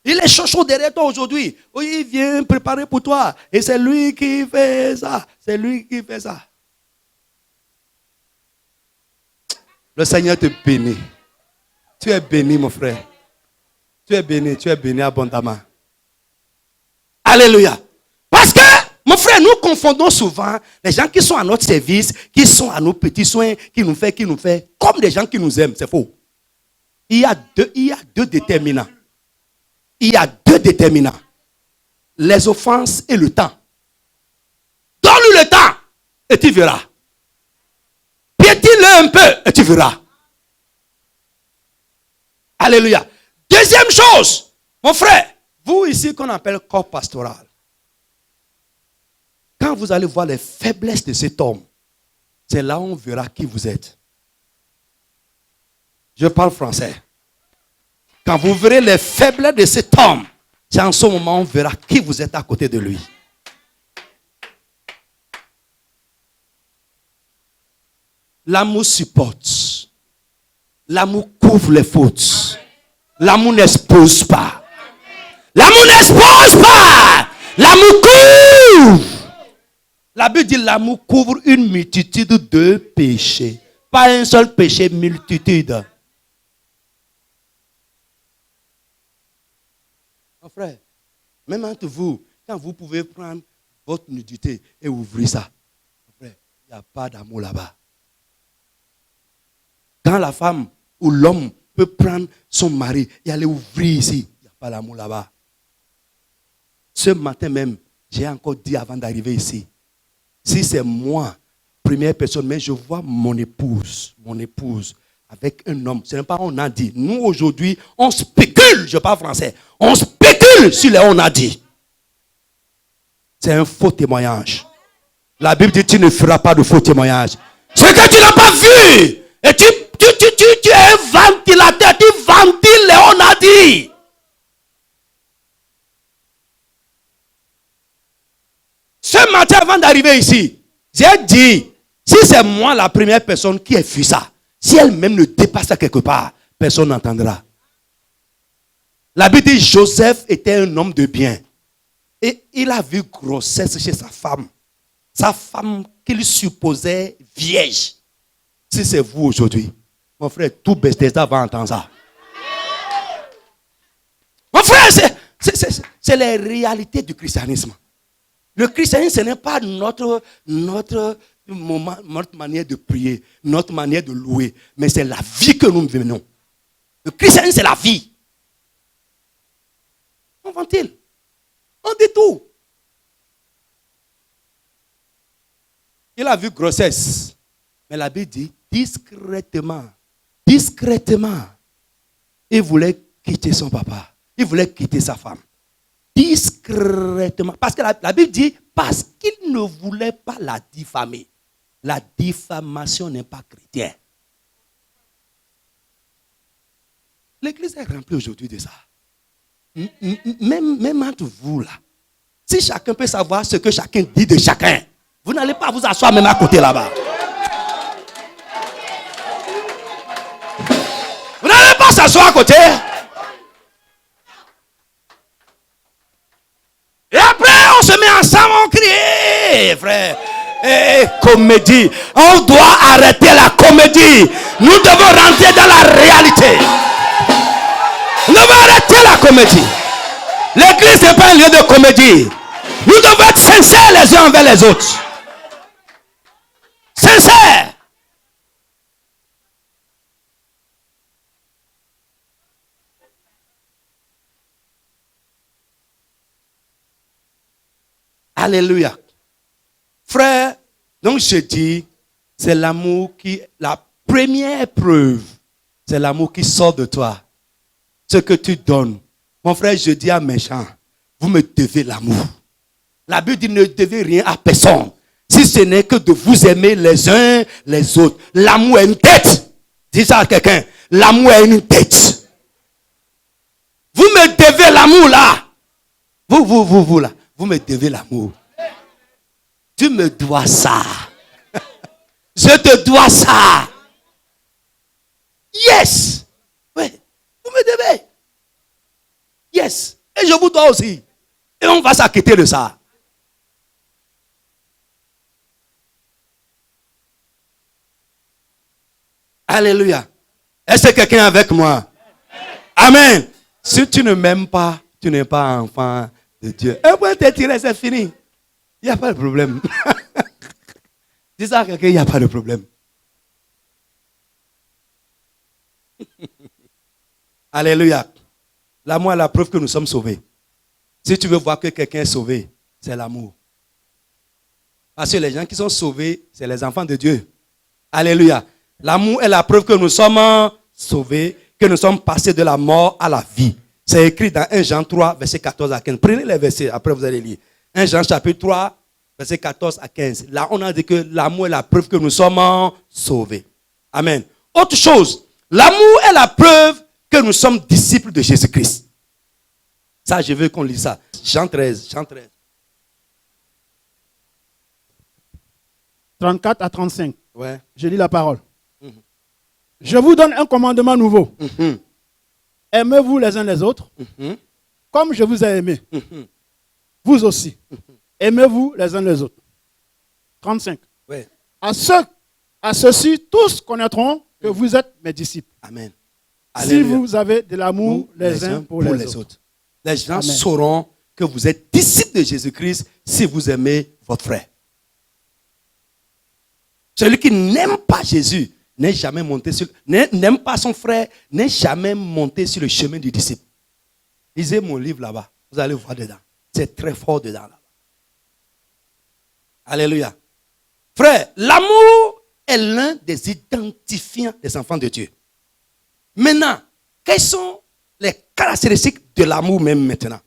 Il est chaud derrière toi aujourd'hui. Oui, il vient préparer pour toi. Et c'est lui qui fait ça. C'est lui qui fait ça. Le Seigneur te bénit. Tu es béni, mon frère. Tu es béni abondamment. Alléluia. Parce que, mon frère, nous confondons souvent les gens qui sont à notre service, qui sont à nos petits soins, qui nous fait, comme des gens qui nous aiment. C'est faux. Il y a deux déterminants. Il y a deux déterminants. Les offenses et le temps. Donne-lui le temps et tu verras. Piétine-le un peu et tu verras. Alléluia. Deuxième chose, mon frère, vous ici qu'on appelle corps pastoral. Quand vous allez voir les faiblesses de cet homme, c'est là où on verra qui vous êtes. Je parle français. Quand vous verrez les faiblesses de cet homme, c'est en ce moment on verra qui vous êtes à côté de lui. L'amour supporte. L'amour couvre les fautes. L'amour n'expose pas. L'amour n'expose pas. L'amour couvre. La Bible dit l'amour couvre une multitude de péchés. Pas un seul péché, multitude. Mon frère, même entre vous, quand vous pouvez prendre votre nudité et ouvrir ça, mon frère, il n'y a pas d'amour là-bas. Quand la femme ou l'homme peut prendre son mari et aller ouvrir ici, il n'y a pas d'amour là-bas. Ce matin même, j'ai encore dit avant d'arriver ici, si c'est moi, première personne, mais je vois mon épouse avec un homme, ce n'est pas on a dit. Nous aujourd'hui, on spécule, je parle français, on spécule sur les on a dit. C'est un faux témoignage. La Bible dit tu ne feras pas de faux témoignage. Ce que tu n'as pas vu, et tu es un ventilateur, tu ventiles les on a dit. Ce matin avant d'arriver ici, j'ai dit, si c'est moi la première personne qui a vu ça, si elle-même ne dépasse ça quelque part, personne n'entendra. La Bible dit Joseph était un homme de bien. Et il a vu grossesse chez sa femme. Sa femme qu'il supposait vierge. Si c'est vous aujourd'hui, mon frère, tout Bethesda va entendre ça. Mon frère, c'est les réalités du christianisme. Le christianisme, ce n'est pas notre manière de prier, notre manière de louer, mais c'est la vie que nous menons. Le christianisme, c'est la vie. On ventile. On dit tout. Il a vu grossesse. Mais la Bible dit discrètement. Il voulait quitter son papa. Il voulait quitter sa femme. Discrètement. Parce que la Bible dit, parce qu'il ne voulait pas la diffamer. La diffamation n'est pas chrétienne. L'église est remplie aujourd'hui de ça. Même entre vous là. Si chacun peut savoir ce que chacun dit de chacun, vous n'allez pas vous asseoir même à côté là-bas. Vous n'allez pas s'asseoir à côté. Et après, on se met ensemble, on crie, frère. Comédie. On doit arrêter la comédie. Nous devons rentrer dans la réalité. Nous devons arrêter la comédie. L'église n'est pas un lieu de comédie. Nous devons être sincères les uns envers les autres. Sincères. Alléluia. Frère, donc je dis, c'est l'amour qui, la première preuve, c'est l'amour qui sort de toi. Ce que tu donnes. Mon frère, je dis à mes gens, vous me devez l'amour. La Bible dit ne devez rien à personne. Si ce n'est que de vous aimer les uns les autres. L'amour est une tête. Dis ça à quelqu'un. L'amour est une tête. Vous me devez l'amour là. Vous là. Vous me devez l'amour. Tu me dois ça. Je te dois ça. Yes. Oui. Vous me devez. Yes. Et je vous dois aussi. Et on va s'acquitter de ça. Alléluia. Est-ce que quelqu'un est avec moi? Amen. Si tu ne m'aimes pas, tu n'es pas enfant de Dieu. Un point t'es tiré, c'est fini. Il n'y a pas de problème. Dis ça à quelqu'un, il n'y a pas de problème. Alléluia. L'amour est la preuve que nous sommes sauvés. Si tu veux voir que quelqu'un est sauvé, c'est l'amour. Parce que les gens qui sont sauvés, c'est les enfants de Dieu. Alléluia. L'amour est la preuve que nous sommes sauvés, que nous sommes passés de la mort à la vie. C'est écrit dans 1 Jean 3, verset 14 à 15. Prenez les versets, après vous allez lire. 1 Jean chapitre 3, verset 14 à 15. Là, on a dit que l'amour est la preuve que nous sommes sauvés. Amen. Autre chose, l'amour est la preuve que nous sommes disciples de Jésus-Christ. Ça, je veux qu'on lise ça. Jean 13, Jean 13. 34 à 35. Ouais. Je lis la parole. Je vous donne un commandement nouveau. Aimez-vous les uns les autres, comme je vous ai aimé. Vous aussi. Aimez-vous les uns les autres. 35. Ouais. À ceux-ci, tous connaîtront que vous êtes mes disciples. Amen. Si Alléluia. vous avez de l'amour les uns pour les autres. Les gens Amen. sauront que vous êtes disciples de Jésus-Christ si vous aimez votre frère. Celui qui n'aime pas Jésus n'est jamais monté sur, n'aime pas son frère, n'est jamais monté sur le chemin du disciple. Lisez mon livre là-bas. Vous allez voir dedans. C'est très fort dedans là-bas. Alléluia. Frère, l'amour est l'un des identifiants des enfants de Dieu. Maintenant, quelles sont les caractéristiques de l'amour même maintenant?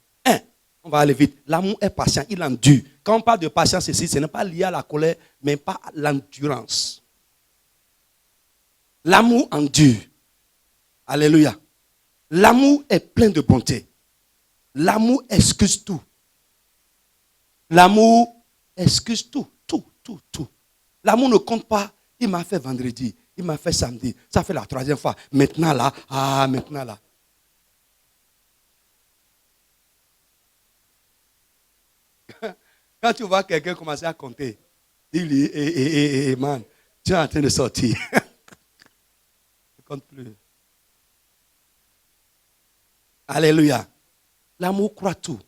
On va aller vite. L'amour est patient, il endure. Quand on parle de patience ici, ce n'est pas lié à la colère, mais pas à l'endurance. L'amour endure. Alléluia. L'amour est plein de bonté. L'amour excuse tout. L'amour excuse tout. Tout. L'amour ne compte pas. Il m'a fait vendredi, il m'a fait samedi. Ça fait la 3e fois. Maintenant là, maintenant là. Quand tu vois quelqu'un commencer à compter, dis-lui, man, tu es en train de sortir. Ne compte plus. Alléluia. L'amour croit tout.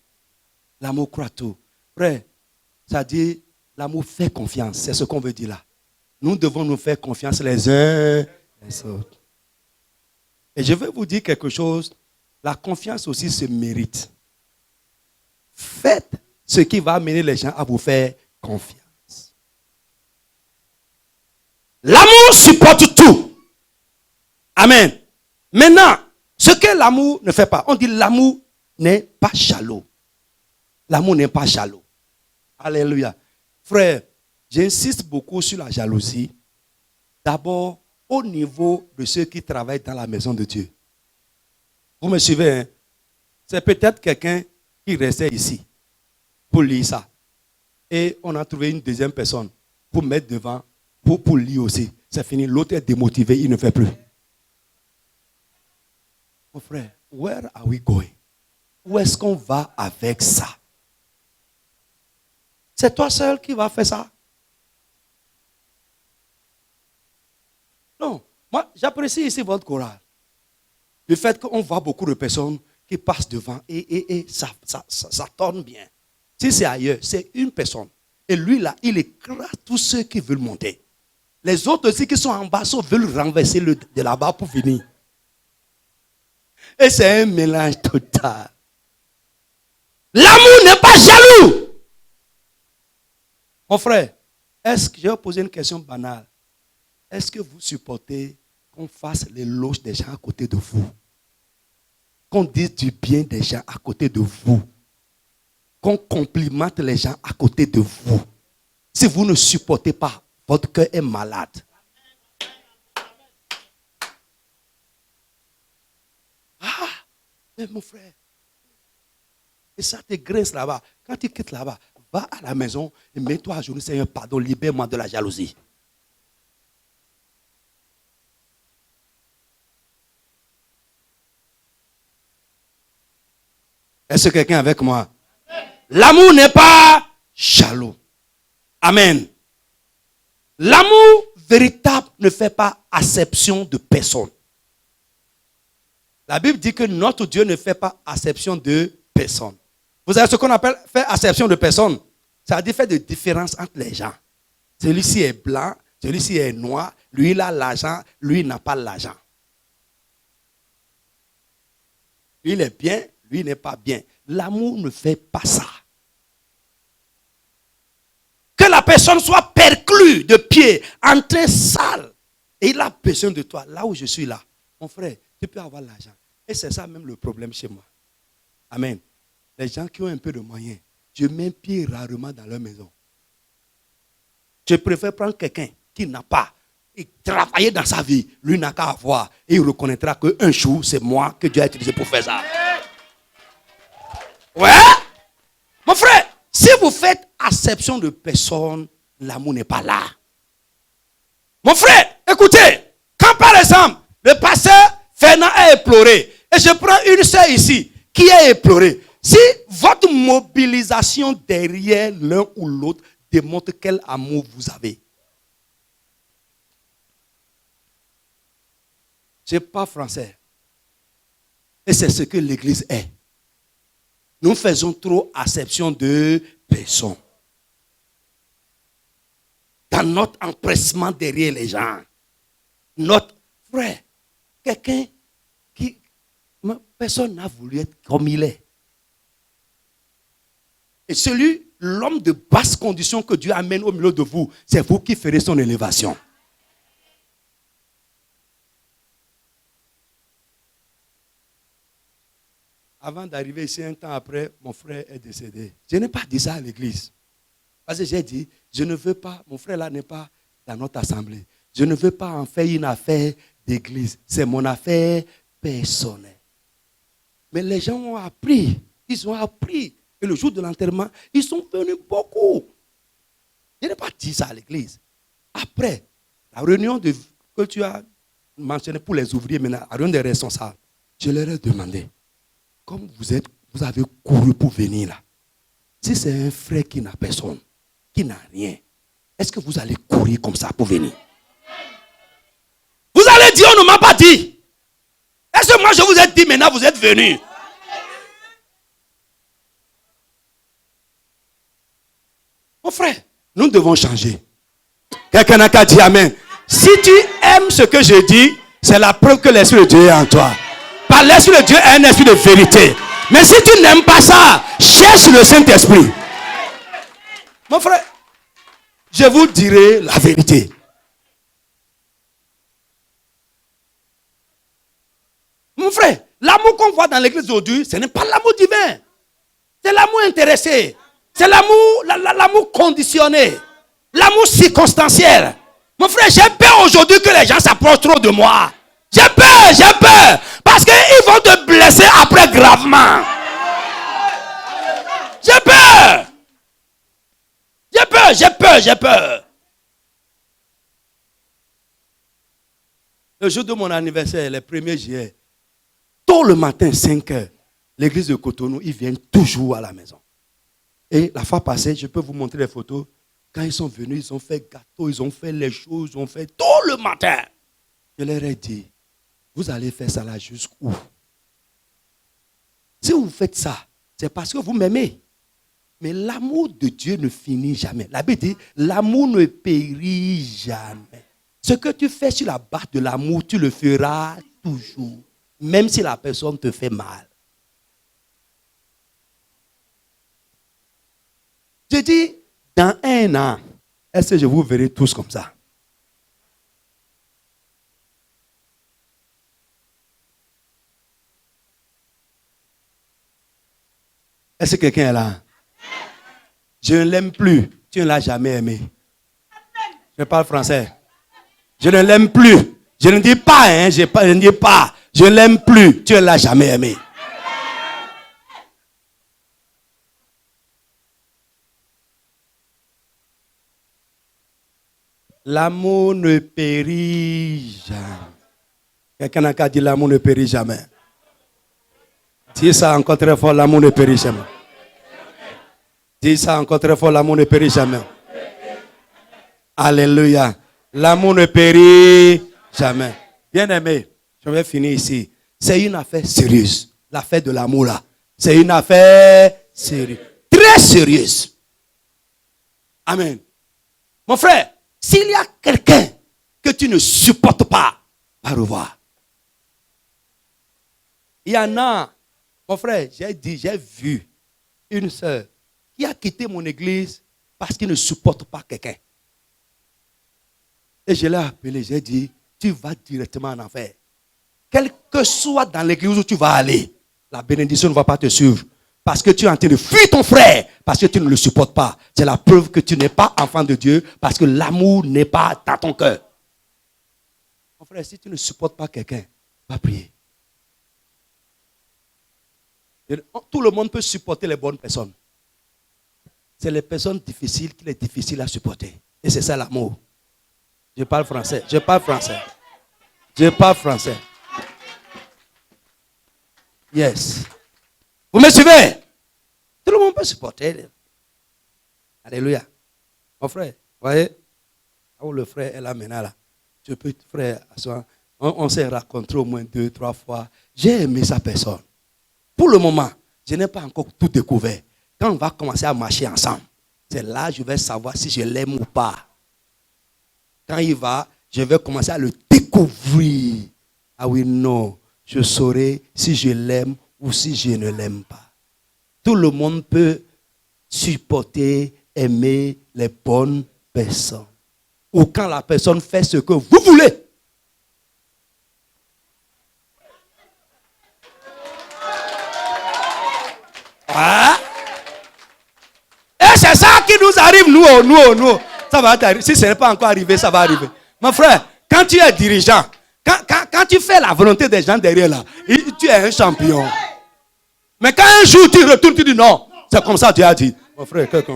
L'amour croit tout. Frère, ça dit, l'amour fait confiance. C'est ce qu'on veut dire là. Nous devons nous faire confiance les uns les autres. Et je vais vous dire quelque chose. La confiance aussi se mérite. Faites ce qui va amener les gens à vous faire confiance. L'amour supporte tout. Amen. Maintenant, ce que l'amour ne fait pas, on dit l'amour n'est pas jaloux. L'amour n'est pas jaloux. Alléluia. Frère, j'insiste beaucoup sur la jalousie. D'abord, au niveau de ceux qui travaillent dans la maison de Dieu. Vous me suivez, hein? C'est peut-être quelqu'un qui restait ici pour lire ça. Et on a trouvé une deuxième personne pour mettre devant, pour lire aussi. C'est fini. L'autre est démotivé, il ne fait plus. Mon frère, where are we going? Où est-ce qu'on va avec ça? C'est toi seul qui vas faire ça? Non. Moi, j'apprécie ici votre chorale. Le fait qu'on voit beaucoup de personnes qui passent devant et ça tourne bien. Si c'est ailleurs, c'est une personne. Et lui là, il écrase tous ceux qui veulent monter. Les autres aussi qui sont en bas veulent renverser de là-bas pour venir. Et c'est un mélange total. L'amour n'est pas jaloux. Mon frère, est-ce que je vais vous poser une question banale? Est-ce que vous supportez qu'on fasse l'éloge des gens à côté de vous? Qu'on dise du bien des gens à côté de vous? Qu'on complimente les gens à côté de vous? Si vous ne supportez pas, votre cœur est malade. Ah, mais mon frère, et ça te grince là-bas. Quand tu quittes là-bas, va à la maison et mets-toi à genoux, Seigneur, pardon, libère-moi de la jalousie. Est-ce que quelqu'un est avec moi? L'amour n'est pas jaloux. Amen. L'amour véritable ne fait pas acception de personne. La Bible dit que notre Dieu ne fait pas acception de personne. Vous savez ce qu'on appelle faire acception de personne? Ça dit faire de différence entre les gens. Celui-ci est blanc, celui-ci est noir, lui il a l'argent, lui il n'a pas l'argent. Lui il est bien, lui il n'est pas bien. L'amour ne fait pas ça. Que la personne soit perclue de pied, en train sale, et il a besoin de toi. Là où je suis là, mon frère, tu peux avoir l'argent. Et c'est ça même le problème chez moi. Amen. Les gens qui ont un peu de moyens, je m'implique rarement dans leur maison. Je préfère prendre quelqu'un qui n'a pas et travailler dans sa vie. Lui n'a qu'à avoir. Et il reconnaîtra qu'un jour, c'est moi que Dieu a utilisé pour faire ça. Ouais. Mon frère, si vous faites acception de personne, l'amour n'est pas là. Mon frère, écoutez, quand par exemple, le pasteur Fernand a éploré, et je prends une sœur ici qui a éploré, si votre mobilisation derrière l'un ou l'autre démontre quel amour vous avez. Je ne suis pas français. Et c'est ce que l'Église est. Nous faisons trop acception de personnes. Dans notre empressement derrière les gens. Notre frère, quelqu'un qui... Personne n'a voulu être comme il est. Et l'homme de basse condition que Dieu amène au milieu de vous, c'est vous qui ferez son élévation. Avant d'arriver ici, un temps après, mon frère est décédé. Je n'ai pas dit ça à l'église. Parce que j'ai dit, je ne veux pas, mon frère là n'est pas dans notre assemblée. Je ne veux pas en faire une affaire d'église. C'est mon affaire personnelle. Mais les gens ont appris. Ils ont appris. Et le jour de l'enterrement, ils sont venus beaucoup. Je n'ai pas dit ça à l'église. Après, la réunion que tu as mentionnée pour les ouvriers maintenant, la réunion des responsables, je leur ai demandé, comme vous avez couru pour venir là, si c'est un frère qui n'a personne, qui n'a rien, est-ce que vous allez courir comme ça pour venir? Vous allez dire, on ne m'a pas dit. Est-ce que moi je vous ai dit maintenant, vous êtes venus? Mon frère, nous devons changer. Quelqu'un n'a qu'à dire amen. Si tu aimes ce que je dis, c'est la preuve que l'Esprit de Dieu est en toi. Par l'Esprit de Dieu est un esprit de vérité. Mais si tu n'aimes pas ça, cherche le Saint-Esprit. Mon frère, je vous dirai la vérité. Mon frère, l'amour qu'on voit dans l'église aujourd'hui, ce n'est pas l'amour divin. C'est l'amour intéressé. C'est l'amour conditionné. L'amour circonstanciel. Mon frère, j'ai peur aujourd'hui que les gens s'approchent trop de moi. J'ai peur. Parce qu'ils vont te blesser après gravement. J'ai peur. Le jour de mon anniversaire, le 1er juillet, tôt le matin, 5 heures, l'église de Cotonou, ils viennent toujours à la maison. Et la fois passée, je peux vous montrer les photos. Quand ils sont venus, ils ont fait gâteau, ils ont fait les choses, ils ont fait tôt le matin. Je leur ai dit, vous allez faire ça là jusqu'où? Si vous faites ça, c'est parce que vous m'aimez. Mais l'amour de Dieu ne finit jamais. La Bible dit, l'amour ne périt jamais. Ce que tu fais sur la base de l'amour, tu le feras toujours. Même si la personne te fait mal. Je dis, Dans 1 an, est-ce que je vous verrai tous comme ça? Est-ce que quelqu'un est là? Je ne l'aime plus. Tu ne l'as jamais aimé. Je parle français. Je ne l'aime plus. Je ne dis pas, hein, je ne dis pas. Je ne l'aime plus. Tu ne l'as jamais aimé. L'amour ne périt jamais. Quelqu'un n'a qu'à dire l'amour ne périt jamais. Dis ça encore très fort, l'amour ne périt jamais. Dis ça encore très fort, l'amour ne périt jamais. Alléluia. L'amour ne périt jamais. Bien-aimé, je vais finir ici. C'est une affaire sérieuse. L'affaire de l'amour là. C'est une affaire sérieuse. Très sérieuse. Amen. Mon frère, s'il y a quelqu'un que tu ne supportes pas, va revoir. Il y en a, mon frère, j'ai vu une sœur qui a quitté mon église parce qu'il ne supporte pas quelqu'un. Et je l'ai appelé, j'ai dit, tu vas directement en enfer. Quel que soit dans l'église où tu vas aller, la bénédiction ne va pas te suivre. Parce que tu es en train de fuir ton frère, parce que tu ne le supportes pas. C'est la preuve que tu n'es pas enfant de Dieu, parce que l'amour n'est pas dans ton cœur. Mon frère, si tu ne supportes pas quelqu'un, va prier. Tout le monde peut supporter les bonnes personnes. C'est les personnes difficiles qu'il est difficile à supporter. Et c'est ça l'amour. Je parle français. Je parle français. Je parle français. Yes. Vous me suivez? Tout le monde peut supporter. Alléluia. Mon frère, vous voyez? Où le frère est là maintenant là. Je peux, frère, on s'est rencontrés au moins 2, 3 fois. J'ai aimé sa personne. Pour le moment, je n'ai pas encore tout découvert. Quand on va commencer à marcher ensemble, c'est là que je vais savoir si je l'aime ou pas. Quand il va, je vais commencer à le découvrir. Ah oui, non, je saurai si je l'aime ou si je ne l'aime pas. Tout le monde peut supporter, aimer les bonnes personnes. Ou quand la personne fait ce que vous voulez. Ah. Et c'est ça qui nous arrive, nous. Ça va t'arriver. Si ce n'est pas encore arrivé, ça va arriver. Mon frère, quand tu es dirigeant, quand tu fais la volonté des gens derrière là, tu es un champion. Mais quand un jour tu retournes, tu dis non, c'est comme ça que tu as dit. Mon frère, quelqu'un.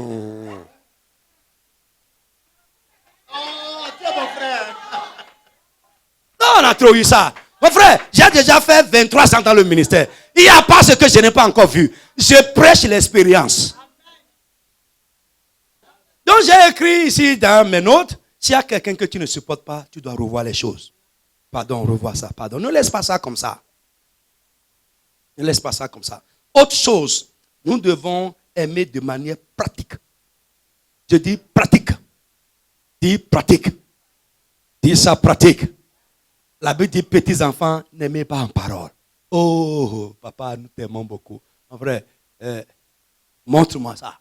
Non, on a trop eu ça. Mon frère, j'ai déjà fait 23 ans dans le ministère. Il n'y a pas ce que je n'ai pas encore vu. Je prêche l'expérience. Donc j'ai écrit ici dans mes notes, s'il y a quelqu'un que tu ne supportes pas, tu dois revoir les choses. Pardon, revoir ça, pardon. Ne laisse pas ça comme ça. Ne laisse pas ça comme ça. Autre chose, nous devons aimer de manière pratique. Je dis pratique. Dis pratique. Dis ça pratique. La Bible dit, petits enfants, n'aimez pas en parole. Oh, papa, nous t'aimons beaucoup. En vrai, montre-moi ça.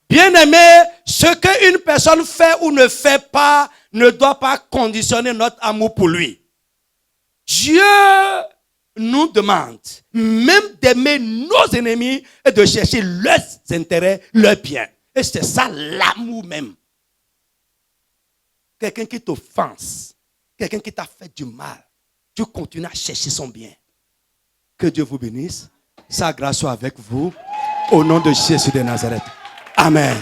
Bien-aimé, ce qu'une personne fait ou ne fait pas ne doit pas conditionner notre amour pour lui. Dieu nous demande même d'aimer nos ennemis et de chercher leurs intérêts, leurs biens. Et c'est ça l'amour même. Quelqu'un qui t'offense, quelqu'un qui t'a fait du mal, tu continues à chercher son bien. Que Dieu vous bénisse. Sa grâce soit avec vous. Au nom de Jésus de Nazareth. Amen.